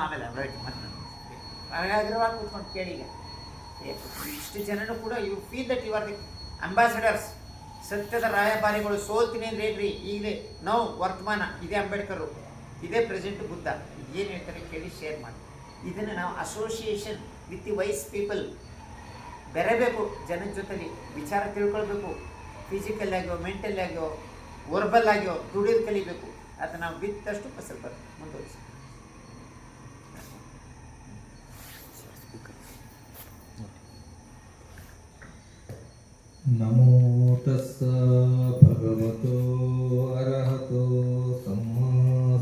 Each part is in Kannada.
ಆಮೇಲೆ ರೈಟ್ ಅಗ್ರವಾಲ್ ಕೂತ್ಕೊಂಡು ಕೇಳಿ. ಈಗ ಇಷ್ಟು ಜನರು ಕೂಡ you feel that you are the ambassadors, ಸತ್ಯದ ರಾಯಭಾರಿಗಳು. ಸೋಲ್ತೀನಿ ಅಂದ್ರೆ ಹೇಳ್ರಿ, ಈಗಲೇ ನಾವು ವರ್ತಮಾನ ಇದೇ ಅಂಬೇಡ್ಕರು, ಇದೇ ಪ್ರೆಸೆಂಟ್ ಬುದ್ಧ, ಏನು ಹೇಳ್ತಾರೆ ಕೇಳಿ ಶೇರ್ ಮಾಡಿ. ಇದನ್ನು ನಾವು association with the wise people ಬೆರೆಬೇಕು, ಜನದ ಜೊತೆಲಿ ವಿಚಾರ ತಿಳ್ಕೊಳ್ಬೇಕು. ಫಿಸಿಕಲ್ ಆಗ್ಯೋ, ಮೆಂಟಲ್ ಆಗ್ಯೋ, ವರ್ಬಲ್ ಆಗ್ಯೋ ದುಡಿಯೋದು ಕಲಿಬೇಕು. ಅದು ನಾವು ಬಿತ್ತಷ್ಟು ಫಸಲು ಬರುತ್ತೆ. ಮುಂದುವರಿಸಿ. ನಮೋ ತಸ್ಸ ಭಗವತೋ ಅರಹತೋ ಸಮ್ಮಾ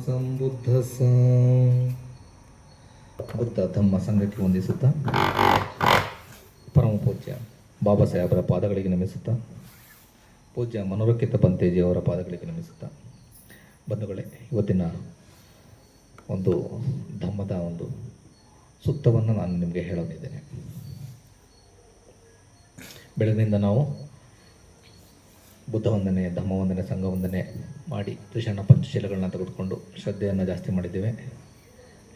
ಸಂಬುದ್ಧಸ್ಸ. ಬುದ್ಧ ಧಮ್ಮ ಸಂಘಕ್ಕೆ ವಂದಿಸುತ್ತಾ ಪರಮ ಪೂಜ್ಯ ಬಾಬಾ ಸಾಹೇಬರ ಪಾದಗಳಿಗೆ ನಮಿಸುತ್ತಾ, ಪೂಜ್ಯ ಮನೋರಕಿತ ಪಂತೇಜಿಯವರ ಪಾದಗಳಿಗೆ ನಮಿಸುತ್ತಾ, ಬಂಧುಗಳೇ, ಇವತ್ತಿನ ಒಂದು ಧಮ್ಮದ ಒಂದು ಸೂಕ್ತವನ್ನು ನಾನು ನಿಮಗೆ ಹೇಳಲಿದ್ದೇನೆ. ಬೆಳಗಿನಿಂದ ನಾವು ಬುದ್ಧ ವಂದನೆ, ಧಮ್ಮ ವಂದನೆ, ಸಂಘ ವಂದನೆ ಮಾಡಿ ತ್ರಿಶರಣ ಪಂಚಶೀಲಗಳನ್ನ ತೆಗೆದುಕೊಂಡು ಶ್ರದ್ಧೆಯನ್ನು ಜಾಸ್ತಿ ಮಾಡಿದ್ದೇವೆ.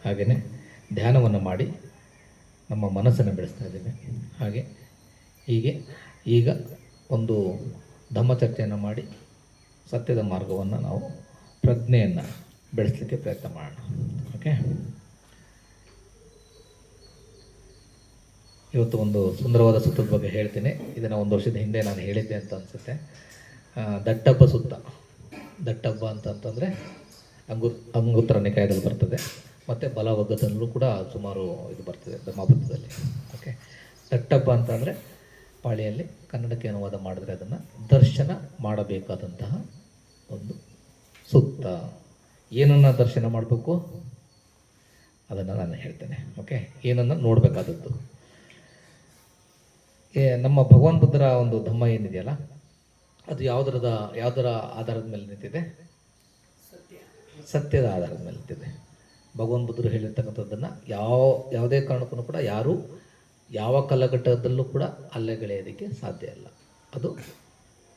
ಹಾಗೆಯೇ ಧ್ಯಾನವನ್ನು ಮಾಡಿ ನಮ್ಮ ಮನಸ್ಸನ್ನು ಬೆಳೆಸ್ತಾ ಇದ್ದೇವೆ. ಹೀಗೆ ಈಗ ಒಂದು ಧಮ್ಮ ಚರ್ಚೆಯನ್ನು ಮಾಡಿ ಸತ್ಯದ ಮಾರ್ಗವನ್ನು ನಾವು ಪ್ರಜ್ಞೆಯನ್ನು ಬೆಳೆಸಲಿಕ್ಕೆ ಪ್ರಯತ್ನ ಮಾಡೋಣ. ಓಕೆ, ಇವತ್ತು ಒಂದು ಸುಂದರವಾದ ಸುತ್ತದ ಬಗ್ಗೆ ಹೇಳ್ತೀನಿ. ಇದನ್ನು ಒಂದು ವರ್ಷದ ಹಿಂದೆ ನಾನು ಹೇಳಿದ್ದೆ ಅಂತ ಅನಿಸುತ್ತೆ. ದಟ್ಟಬ್ಬ ಸುತ್ತ. ದಟ್ಟಬ್ಬ ಅಂತಂದರೆ ಅಂಗುತ್ತರ ನಿಕಾಯದಲ್ಲಿ ಬರ್ತದೆ, ಮತ್ತು ಬಲವಗ್ಗದಲ್ಲೂ ಕೂಡ ಸುಮಾರು ಇದು ಬರ್ತದೆ ಧಮ್ಮಬುದ್ಧದಲ್ಲಿ. ಓಕೆ, ದಟ್ಟಬ್ಬ ಅಂತಂದರೆ ಪಾಳಿಯಲ್ಲಿ ಕನ್ನಡಕ್ಕೆ ಅನುವಾದ ಮಾಡಿದ್ರೆ ಅದನ್ನು ದರ್ಶನ ಮಾಡಬೇಕಾದಂತಹ ಒಂದು ಸುತ್ತ. ಏನನ್ನು ದರ್ಶನ ಮಾಡಬೇಕು ಅದನ್ನು ನಾನು ಹೇಳ್ತೇನೆ. ಓಕೆ, ಏನನ್ನು ನೋಡಬೇಕಾದದ್ದು. ನಮ್ಮ ಭಗವಾನ್ ಬುದ್ಧರ ಒಂದು ಧಮ್ಮ ಏನಿದೆಯಲ್ಲ, ಅದು ಯಾವುದರ ಆಧಾರದ ಮೇಲೆ ನಿಂತಿದೆ? ಸತ್ಯದ ಆಧಾರದ ಮೇಲೆ ನಿಂತಿದೆ. ಭಗವಾನ್ ಬುದ್ಧರು ಹೇಳಿರ್ತಕ್ಕಂಥದ್ದನ್ನು ಯಾವುದೇ ಕಾರಣಕ್ಕೂ ಕೂಡ ಯಾರೂ ಯಾವ ಕಾಲಘಟ್ಟದಲ್ಲೂ ಕೂಡ ಅಲ್ಲೆಗೆಳೆಯೋದಕ್ಕೆ ಸಾಧ್ಯ ಇಲ್ಲ. ಅದು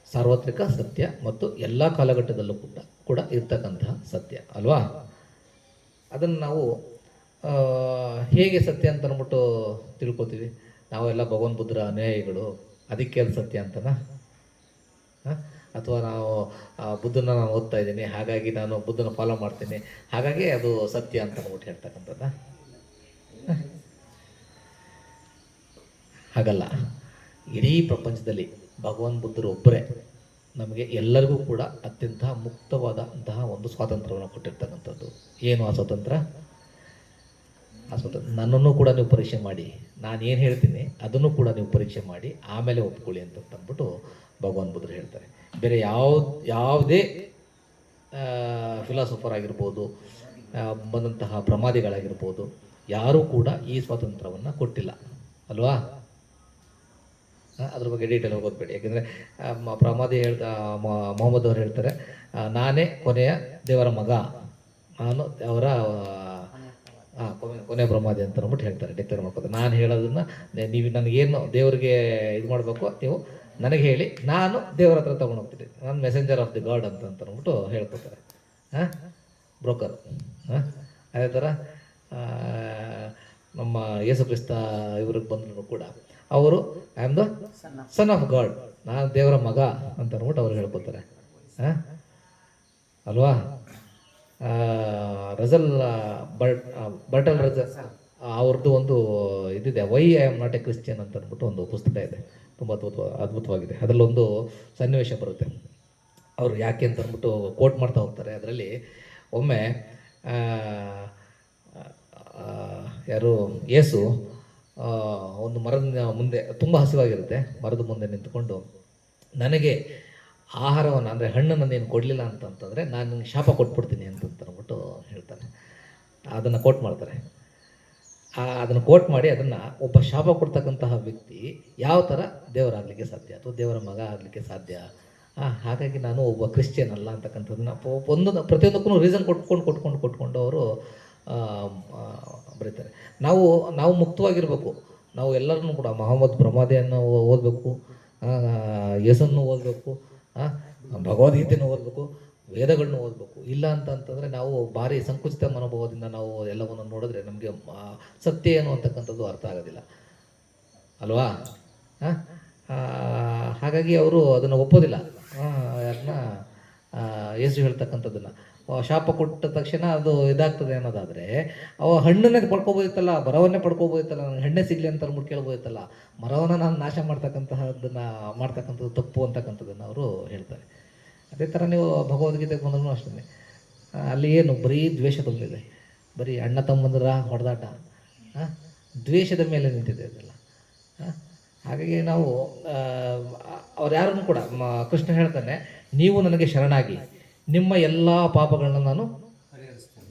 ಸಾರ್ವತ್ರಿಕ ಸತ್ಯ ಮತ್ತು ಎಲ್ಲ ಕಾಲಘಟ್ಟದಲ್ಲೂ ಕೂಡ ಇರ್ತಕ್ಕಂತಹ ಸತ್ಯ ಅಲ್ವಾ? ಅದನ್ನು ನಾವು ಹೇಗೆ ಸತ್ಯ ಅಂತ ಅಂದ್ಬಿಟ್ಟು ತಿಳ್ಕೊತೀವಿ? ನಾವೆಲ್ಲ ಭಗವಾನ್ ಬುದ್ಧರ ಅನುಯಾಯಿಗಳು, ಅದಕ್ಕೆ ಅದು ಸತ್ಯ ಅಂತನಾ? ಅಥವಾ ನಾವು ಬುದ್ಧನ ನಾನು ಓದ್ತಾ ಇದ್ದೀನಿ, ಹಾಗಾಗಿ ನಾನು ಬುದ್ಧನ ಫಾಲೋ ಮಾಡ್ತೀನಿ, ಹಾಗಾಗಿ ಅದು ಸತ್ಯ ಅಂತ ಅಂದ್ಬಿಟ್ಟು ಹೇಳ್ತಕ್ಕಂಥದ್ದ? ಹಾಗಲ್ಲ. ಇಡೀ ಪ್ರಪಂಚದಲ್ಲಿ ಭಗವಾನ್ ಬುದ್ಧರು ಒಬ್ಬರೇ ನಮಗೆ ಎಲ್ಲರಿಗೂ ಕೂಡ ಅತ್ಯಂತ ಮುಕ್ತವಾದಂತಹ ಒಂದು ಸ್ವಾತಂತ್ರ್ಯವನ್ನು ಕೊಟ್ಟಿರ್ತಕ್ಕಂಥದ್ದು. ಏನು ಆ ಸ್ವಾತಂತ್ರ್ಯ? ನನ್ನನ್ನು ಕೂಡ ನೀವು ಪರೀಕ್ಷೆ ಮಾಡಿ, ನಾನು ಏನು ಹೇಳ್ತೀನಿ ಅದನ್ನು ಕೂಡ ನೀವು ಪರೀಕ್ಷೆ ಮಾಡಿ ಆಮೇಲೆ ಒಪ್ಕೊಳ್ಳಿ ಅಂತ ಅಂದ್ಬಿಟ್ಟು ಭಗವಾನ್ ಬುದ್ಧರು ಹೇಳ್ತಾರೆ. ಬೇರೆ ಯಾವುದೇ ಫಿಲಾಸಫರ್ ಆಗಿರ್ಬೋದು, ಬಂದಂತಹ ಪ್ರಮಾದಿಗಳಾಗಿರ್ಬೋದು, ಯಾರೂ ಕೂಡ ಈ ಸ್ವಾತಂತ್ರ್ಯವನ್ನು ಕೊಟ್ಟಿಲ್ಲ ಅಲ್ವಾ? ಅದ್ರ ಬಗ್ಗೆ ಡೀಟೇಲ್ ಹೋಗೋದ್ಬೇಡಿ. ಯಾಕೆಂದರೆ ಪ್ರಮಾದಿ ಮೊಹಮ್ಮದ್ ಅವರು ಹೇಳ್ತಾರೆ, ನಾನೇ ಕೊನೆಯ ದೇವರ ಮಗ, ನಾನು ಅವರ ಕೊನೆ ಪ್ರಮಾದಿ ಅಂತ ಅಂದ್ಬಿಟ್ಟು ಹೇಳ್ತಾರೆ, ಡಿಕ್ಲೇರ್ ಮಾಡ್ಕೋತಾರೆ. ನಾನು ಹೇಳೋದನ್ನು ನೀವು ನನಗೇನು ದೇವರಿಗೆ ಇದು ಮಾಡಬೇಕು ನೀವು ನನಗೆ ಹೇಳಿ, ನಾನು ದೇವರ ಹತ್ರ ತೊಗೊಂಡು ಹೋಗ್ತೀನಿ, ನಾನು ಮೆಸೆಂಜರ್ ಆಫ್ ದಿ ಗಾಡ್ ಅಂತ ಅಂದ್ಬಿಟ್ಟು ಹೇಳ್ಕೊತಾರೆ. ಬ್ರೋಕರ್. ಅದೇ ಥರ ನಮ್ಮ ಯೇಸು ಕ್ರಿಸ್ತ ಇವ್ರಿಗೆ ಬಂದ್ರು ಕೂಡ ಅವರು I am the son of god, ನಾನು ದೇವರ ಮಗ ಅಂತ ಅಂದ್ಬಿಟ್ಟು ಅವ್ರು ಹೇಳ್ಕೊತಾರೆ ಅಲ್ವಾ? ರಜಲ್ ಬರ್ಟಲ್ ರಜಲ್ ಅವ್ರದ್ದು ಒಂದು ಇದಿದೆ, why I am not A Christian ಅಂತ ಅಂದ್ಬಿಟ್ಟು ಒಂದು ಪುಸ್ತಕ ಇದೆ, ತುಂಬ ಅದ್ಭುತವಾಗಿದೆ. ಅದರಲ್ಲೊಂದು ಸನ್ನಿವೇಶ ಬರುತ್ತೆ, ಅವರು ಯಾಕೆ ಅಂತ ಅಂದ್ಬಿಟ್ಟು ಕೋಟ್ ಮಾಡ್ತಾ ಹೋಗ್ತಾರೆ. ಅದರಲ್ಲಿ ಒಮ್ಮೆ ಯಾರು ಯೇಸು ಒಂದು ಮರದ ಮುಂದೆ, ತುಂಬ ಹಸಿವಾಗಿರುತ್ತೆ, ಮರದ ಮುಂದೆ ನಿಂತ್ಕೊಂಡು, ನನಗೆ ಆಹಾರವನ್ನು ಅಂದರೆ ಹಣ್ಣನ್ನು ನೀನು ಕೊಡಲಿಲ್ಲ ಅಂತಂತಂದರೆ ನಾನು ನಿನಗೆ ಶಾಪ ಕೊಟ್ಬಿಡ್ತೀನಿ ಅಂತಂದ್ಬಿಟ್ಟು ಹೇಳ್ತಾನೆ. ಅದನ್ನು ಕೋಟ್ ಮಾಡ್ತಾರೆ. ಅದನ್ನು ಕೋಟ್ ಮಾಡಿ ಅದನ್ನು ಒಬ್ಬ ಶಾಪ ಕೊಡ್ತಕ್ಕಂತಹ ವ್ಯಕ್ತಿ ಯಾವ ಥರ ದೇವರಾಗಲಿಕ್ಕೆ ಸಾಧ್ಯ ಅಥವಾ ದೇವರ ಮಗ ಆಗಲಿಕ್ಕೆ ಸಾಧ್ಯ? ಹಾಗಾಗಿ ನಾನು ಒಬ್ಬ ಕ್ರಿಶ್ಚಿಯನ್ ಅಲ್ಲ ಅಂತಕ್ಕಂಥದ್ದನ್ನ ಪ್ರತಿಯೊಂದಕ್ಕೂ ರೀಸನ್ ಕೊಟ್ಕೊಂಡು ಅವರು ಬರೀತಾರೆ. ನಾವು ಮುಕ್ತವಾಗಿರಬೇಕು. ನಾವು ಎಲ್ಲರನ್ನೂ ಕೂಡ ಮೊಹಮ್ಮದ್ ಪ್ರಮಾದಿಯನ್ನು ಓದಬೇಕು, ಯೇಸನ್ನು ಓದಬೇಕು, ಭಗವದ್ಗೀತೆಯನ್ನು ಓದಬೇಕು, ವೇದಗಳನ್ನ ಓದಬೇಕು. ಇಲ್ಲ ಅಂತಂತಂದರೆ ನಾವು ಭಾರಿ ಸಂಕುಚಿತ ಮನೋಭಾವದಿಂದ ನಾವು ಎಲ್ಲವನ್ನು ನೋಡಿದ್ರೆ ನಮಗೆ ಸತ್ಯ ಏನು ಅಂತಕ್ಕಂಥದ್ದು ಅರ್ಥ ಆಗೋದಿಲ್ಲ ಅಲ್ವಾ. ಹಾಂ, ಹಾಗಾಗಿ ಅವರು ಅದನ್ನು ಒಪ್ಪೋದಿಲ್ಲ. ಯಾರನ್ನ ಯೇಸು ಹೇಳ್ತಕ್ಕಂಥದ್ದನ್ನು ಶಾಪ ಕೊಟ್ಟ ತಕ್ಷಣ ಅದು ಇದಾಗ್ತದೆ ಅನ್ನೋದಾದರೆ ಅವ ಹಣ್ಣನ್ನೇ ಪಡ್ಕೋಬೋದಿತ್ತಲ್ಲ, ಮರವನ್ನೇ ಪಡ್ಕೋಬೋದಿತ್ತಲ್ಲ, ನನಗೆ ಹಣ್ಣೇ ಸಿಗಲಿ ಅಂತ ಅಂದ್ಬಿಟ್ಟು ಕೇಳ್ಬೋದಿತ್ತಲ್ಲ. ಮರವನ್ನು ನಾನು ನಾಶ ಮಾಡ್ತಕ್ಕಂಥದ್ದು ತಪ್ಪು ಅಂತಕ್ಕಂಥದ್ದನ್ನು ಅವರು ಹೇಳ್ತಾರೆ. ಅದೇ ಥರ ನೀವು ಭಗವದ್ಗೀತೆಗೆ ಬಂದ್ರೂ ಅಷ್ಟೇ, ಅಲ್ಲಿ ಏನು ಬರೀ ದ್ವೇಷ ತುಂಬಿದೆ, ಬರೀ ಅಣ್ಣ ತಮ್ಮಂದಿರ ಹೊಡೆದಾಟ, ದ್ವೇಷದ ಮೇಲೆ ನಿಂತಿದೆ ಅದೆಲ್ಲ. ಹಾಗಾಗಿ ನಾವು ಅವ್ರು ಯಾರನ್ನು ಕೂಡ ಕೃಷ್ಣ ಹೇಳ್ತಾನೆ, ನೀವು ನನಗೆ ಶರಣಾಗಿ ನಿಮ್ಮ ಎಲ್ಲ ಪಾಪಗಳನ್ನ ನಾನು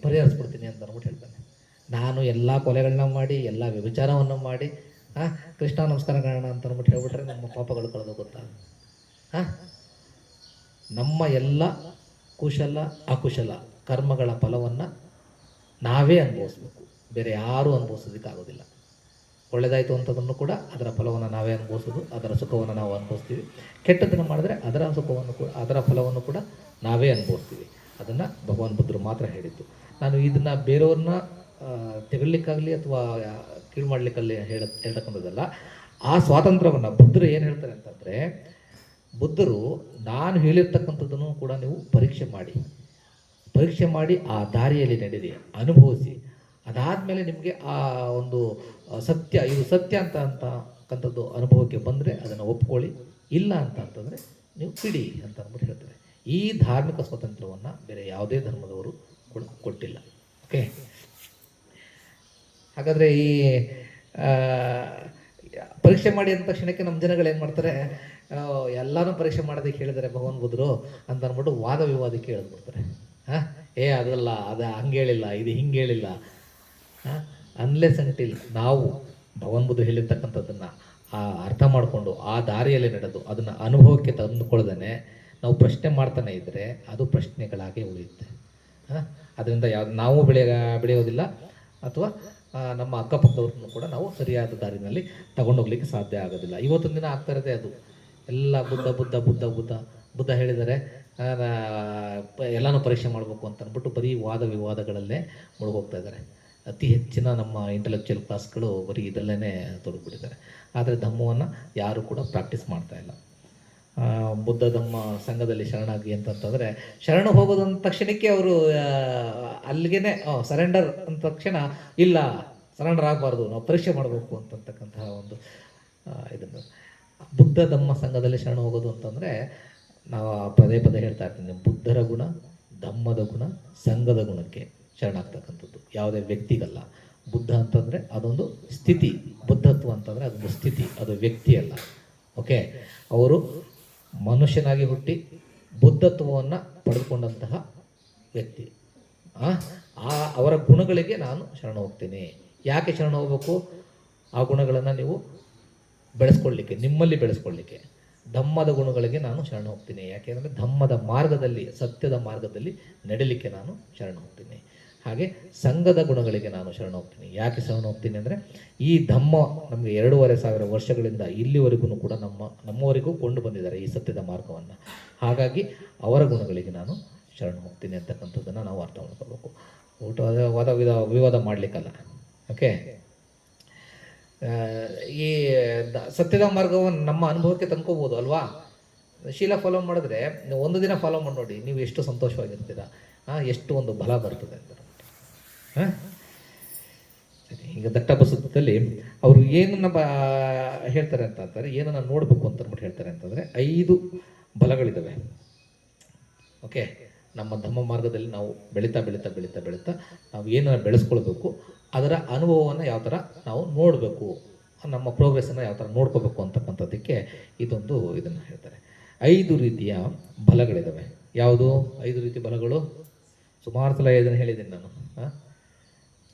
ಪರಿಹರಿಸ್ಬಿಡ್ತೀನಿ ಅಂತ ಅಂದ್ಬಿಟ್ಟು ಹೇಳ್ತಾನೆ. ನಾನು ಎಲ್ಲ ಕೊಲೆಗಳನ್ನ ಮಾಡಿ, ಎಲ್ಲ ವ್ಯಭಿಚಾರವನ್ನು ಮಾಡಿ, ಕೃಷ್ಣ ನಮಸ್ಕಾರ ಕಾರಣ ಅಂತ ಅಂದ್ಬಿಟ್ಟು ಹೇಳ್ಬಿಟ್ರೆ ನಮ್ಮ ಪಾಪಗಳು ಕಳೆದು ಗೊತ್ತಾ. ನಮ್ಮ ಎಲ್ಲ ಕುಶಲ ಅಕುಶಲ ಕರ್ಮಗಳ ಫಲವನ್ನು ನಾವೇ ಅನುಭವಿಸ್ಬೇಕು, ಬೇರೆ ಯಾರೂ ಅನುಭವಿಸೋದಕ್ಕಾಗೋದಿಲ್ಲ. ಒಳ್ಳೆಯದಾಯಿತು ಅಂತದನ್ನು ಕೂಡ ಅದರ ಫಲವನ್ನು ನಾವೇ ಅನುಭವಿಸೋದು, ಅದರ ಸುಖವನ್ನು ನಾವು ಅನುಭವಿಸ್ತೀವಿ. ಕೆಟ್ಟದನ್ನು ಮಾಡಿದ್ರೆ ಅದರ ಸುಖವನ್ನು ಕೂಡ, ಅದರ ಫಲವನ್ನು ಕೂಡ ನಾವೇ ಅನುಭವಿಸ್ತೀವಿ. ಅದನ್ನು ಭಗವಾನ್ ಬುದ್ಧರು ಮಾತ್ರ ಹೇಳಿದ್ದು. ನಾನು ಇದನ್ನು ಬೇರೆಯವ್ರನ್ನ ತೆಗಲಿಕ್ಕಾಗಲಿ ಅಥವಾ ಕೀಳು ಮಾಡಲಿಕ್ಕಲ್ಲಿ ಹೇಳ್ತಕ್ಕಂಥದ್ದಲ್ಲ. ಆ ಸ್ವಾತಂತ್ರ್ಯವನ್ನು ಬುದ್ಧರು ಏನು ಹೇಳ್ತಾರೆ ಅಂತಂದರೆ, ಬುದ್ಧರು ನಾನು ಹೇಳಿರ್ತಕ್ಕಂಥದ್ದನ್ನು ಕೂಡ ನೀವು ಪರೀಕ್ಷೆ ಮಾಡಿ ಆ ದಾರಿಯಲ್ಲಿ ನಡೆದಿ ಅನುಭವಿಸಿ, ಅದಾದಮೇಲೆ ನಿಮಗೆ ಆ ಒಂದು ಸತ್ಯ, ಇದು ಸತ್ಯ ಅಂತಕ್ಕಂಥದ್ದು ಅನುಭವಕ್ಕೆ ಬಂದರೆ ಅದನ್ನು ಒಪ್ಕೊಳ್ಳಿ, ಇಲ್ಲ ಅಂತಂದರೆ ನೀವು ಬಿಡಿ ಅಂತ ಅಂದ್ಬಿಟ್ಟು ಹೇಳ್ತಾರೆ. ಈ ಧಾರ್ಮಿಕ ಸ್ವಾತಂತ್ರ್ಯವನ್ನು ಬೇರೆ ಯಾವುದೇ ಧರ್ಮದವರು ಕೂಡ ಕೊಟ್ಟಿಲ್ಲ. ಓಕೆ, ಹಾಗಾದರೆ ಈ ಪರೀಕ್ಷೆ ಮಾಡಿ ಅಂದ ತಕ್ಷಣಕ್ಕೆ ನಮ್ಮ ಜನಗಳು ಏನು ಮಾಡ್ತಾರೆ, ಎಲ್ಲನೂ ಪರೀಕ್ಷೆ ಮಾಡೋದಕ್ಕೆ ಹೇಳಿದ್ದಾರೆ ಭಗವಾನ್ ಬುದ್ಧರು ಅಂತ ಅಂದ್ಬಿಟ್ಟು ವಾದ ವಿವಾದಕ್ಕೆ ಹೇಳಿದ್ಬಿಡ್ತಾರೆ. ಅದಲ್ಲ, ಅದು ಹಂಗೆ ಹೇಳಿಲ್ಲ, ಇದು ಹಿಂಗೆ ಹೇಳಿಲ್ಲ. ಅನ್ಲೆಸ್ ಅಂಟಿಲ್ ನಾವು ಭಗವಾನ್ ಬುದ್ಧ ಹೇಳಿರ್ತಕ್ಕಂಥದ್ದನ್ನು ಅರ್ಥ ಮಾಡಿಕೊಂಡು ಆ ದಾರಿಯಲ್ಲಿ ನಡೆದು ಅದನ್ನು ಅನುಭವಕ್ಕೆ ತಂದುಕೊಳ್ಳದೇ ನಾವು ಪ್ರಶ್ನೆ ಮಾಡ್ತಾನೆ ಇದ್ದರೆ ಅದು ಪ್ರಶ್ನೆಗಳಾಗಿ ಉಳಿಯುತ್ತೆ. ಅದರಿಂದ ನಾವು ಬೆಳೆಯೋದಿಲ್ಲ, ಅಥವಾ ನಮ್ಮ ಅಕ್ಕಪಕ್ಕದವ್ರನ್ನು ಕೂಡ ನಾವು ಸರಿಯಾದ ದಾರಿನಲ್ಲಿ ತಗೊಂಡೋಗ್ಲಿಕ್ಕೆ ಸಾಧ್ಯ ಆಗೋದಿಲ್ಲ. ಇವತ್ತಿನ ದಿನ ಆಗ್ತಾ ಇರೋದೇ ಅದು. ಎಲ್ಲ ಬುದ್ಧ ಬುದ್ಧ ಬುದ್ಧ ಬುದ್ಧ ಬುದ್ಧ ಹೇಳಿದರೆ ಎಲ್ಲನೂ ಪರೀಕ್ಷೆ ಮಾಡಬೇಕು ಅಂತ ಅಂದ್ಬಿಟ್ಟು ಬರೀ ವಾದ ವಿವಾದಗಳಲ್ಲೇ ಮುಳುಗೋಗ್ತಾ ಇದ್ದಾರೆ. ಅತಿ ಹೆಚ್ಚಿನ ನಮ್ಮ ಇಂಟೆಲೆಕ್ಚುಯಲ್ ಕ್ಲಾಸ್ಗಳು ಬರೀ ಇದರಲ್ಲೇ ತೊಡಗಿಬಿಟ್ಟಿದ್ದಾರೆ. ಆದರೆ ಧಮ್ಮವನ್ನು ಯಾರೂ ಕೂಡ ಪ್ರಾಕ್ಟೀಸ್ ಮಾಡ್ತಾಯಿಲ್ಲ. ಬುದ್ಧ ಧಮ್ಮ ಸಂಘದಲ್ಲಿ ಶರಣಾಗಿ ಅಂತಂತಂದರೆ, ಶರಣ ಹೋಗೋದು ಅಂದ ತಕ್ಷಣಕ್ಕೆ ಅವರು ಅಲ್ಲಿಗೆ ಸರೆಂಡರ್ ಅಂದ ತಕ್ಷಣ ಇಲ್ಲ, ಸರೆಂಡರ್ ಆಗಬಾರ್ದು, ನಾವು ಪರೀಕ್ಷೆ ಮಾಡಬೇಕು ಅಂತಕ್ಕಂತಹ ಒಂದು ಇದನ್ನು. ಬುದ್ಧ ಧಮ್ಮ ಸಂಘದಲ್ಲಿ ಶರಣ ಹೋಗೋದು ಅಂತಂದರೆ, ನಾವು ಪದೇ ಪದೇ ಹೇಳ್ತಾ ಇರ್ತೀನಿ, ಬುದ್ಧರ ಗುಣ, ಧಮ್ಮದ ಗುಣ, ಸಂಘದ ಗುಣಕ್ಕೆ ಶರಣಾಗ್ತಕ್ಕಂಥದ್ದು, ಯಾವುದೇ ವ್ಯಕ್ತಿಗಲ್ಲ. ಬುದ್ಧ ಅಂತಂದರೆ ಅದೊಂದು ಸ್ಥಿತಿ, ಬುದ್ಧತ್ವ ಅಂತಂದರೆ ಅದೊಂದು ಸ್ಥಿತಿ, ಅದು ವ್ಯಕ್ತಿ ಅಲ್ಲ. ಓಕೆ, ಅವರು ಮನುಷ್ಯನಾಗಿ ಹುಟ್ಟಿ ಬುದ್ಧತ್ವವನ್ನು ಪಡೆದುಕೊಂಡಂತಹ ವ್ಯಕ್ತಿ. ಅವರ ಗುಣಗಳಿಗೆ ನಾನು ಶರಣ ಹೋಗ್ತೀನಿ. ಯಾಕೆ ಶರಣ ಹೋಗಬೇಕು? ಆ ಗುಣಗಳನ್ನು ನೀವು ಬೆಳೆಸ್ಕೊಳ್ಳಿಕ್ಕೆ, ನಿಮ್ಮಲ್ಲಿ ಬೆಳೆಸ್ಕೊಳ್ಳಿಕ್ಕೆ. ಧಮ್ಮದ ಗುಣಗಳಿಗೆ ನಾನು ಶರಣ ಹೋಗ್ತೀನಿ. ಯಾಕೆಂದರೆ ಧಮ್ಮದ ಮಾರ್ಗದಲ್ಲಿ, ಸತ್ಯದ ಮಾರ್ಗದಲ್ಲಿ ನಡೀಲಿಕ್ಕೆ ನಾನು ಶರಣ ಹೋಗ್ತೀನಿ. ಹಾಗೆ ಸಂಘದ ಗುಣಗಳಿಗೆ ನಾನು ಶರಣ ಹೋಗ್ತೀನಿ. ಯಾಕೆ ಶರಣ ಹೋಗ್ತೀನಿ ಅಂದರೆ, ಈ ಧಮ್ಮ ನಮಗೆ 2500 ವರ್ಷಗಳಿಂದ ಇಲ್ಲಿವರೆಗೂ ಕೂಡ ನಮ್ಮವರೆಗೂ ಕೊಂಡು ಬಂದಿದ್ದಾರೆ ಈ ಸತ್ಯದ ಮಾರ್ಗವನ್ನು. ಹಾಗಾಗಿ ಅವರ ಗುಣಗಳಿಗೆ ನಾನು ಶರಣ ಹೋಗ್ತೀನಿ ಅಂತಕ್ಕಂಥದ್ದನ್ನು ನಾವು ಅರ್ಥ ಮಾಡ್ಕೋಬೇಕು. ವಾದ ವಿವಾದ ಮಾಡಲಿಕ್ಕಲ್ಲ. ಓಕೆ, ಈ ಸತ್ಯದ ಮಾರ್ಗವನ್ನು ನಮ್ಮ ಅನುಭವಕ್ಕೆ ತಂದ್ಕೋಬೋದು ಅಲ್ವಾ. ಶೀಲ ಫಾಲೋ ಮಾಡಿದ್ರೆ ಒಂದು ದಿನ ಫಾಲೋ ಮಾಡಿ ನೋಡಿ, ನೀವು ಎಷ್ಟು ಸಂತೋಷವಾಗಿರ್ತೀರ, ಎಷ್ಟು ಒಂದು ಬಲ ಬರ್ತದೆ ಅಂತ. ಸರಿ, ಈಗ ದಟ್ಟ ಬಸವದಲ್ಲಿ ಅವರು ಏನನ್ನ ಹೇಳ್ತಾರೆ ಅಂತಂದರೆ, ಏನನ್ನ ನೋಡಬೇಕು ಅಂತ ಅಂದ್ಬಿಟ್ಟು ಹೇಳ್ತಾರೆ ಅಂತಂದರೆ, 5 ಬಲಗಳಿದ್ದಾವೆ. ಓಕೆ, ನಮ್ಮ ಧಮ್ಮ ಮಾರ್ಗದಲ್ಲಿ ನಾವು ಬೆಳೀತಾ ಬೆಳೀತಾ ಬೆಳೀತಾ ಬೆಳೀತಾ ನಾವು ಏನನ್ನು ಬೆಳೆಸ್ಕೊಳ್ಬೇಕು, ಅದರ ಅನುಭವವನ್ನು ಯಾವ ಥರ ನಾವು ನೋಡಬೇಕು, ನಮ್ಮ ಪ್ರೋಗ್ರೆಸ್ಸನ್ನು ಯಾವ ಥರ ನೋಡ್ಕೋಬೇಕು ಅಂತಕ್ಕಂಥದ್ದಕ್ಕೆ ಇದನ್ನು ಹೇಳ್ತಾರೆ. 5 ರೀತಿಯ ಬಲಗಳಿದ್ದಾವೆ. ಯಾವುದು 5 ರೀತಿಯ ಬಲಗಳು? ಸುಮಾರು ಸಲ ಇದನ್ನು ಹೇಳಿದ್ದೀನಿ ನಾನು.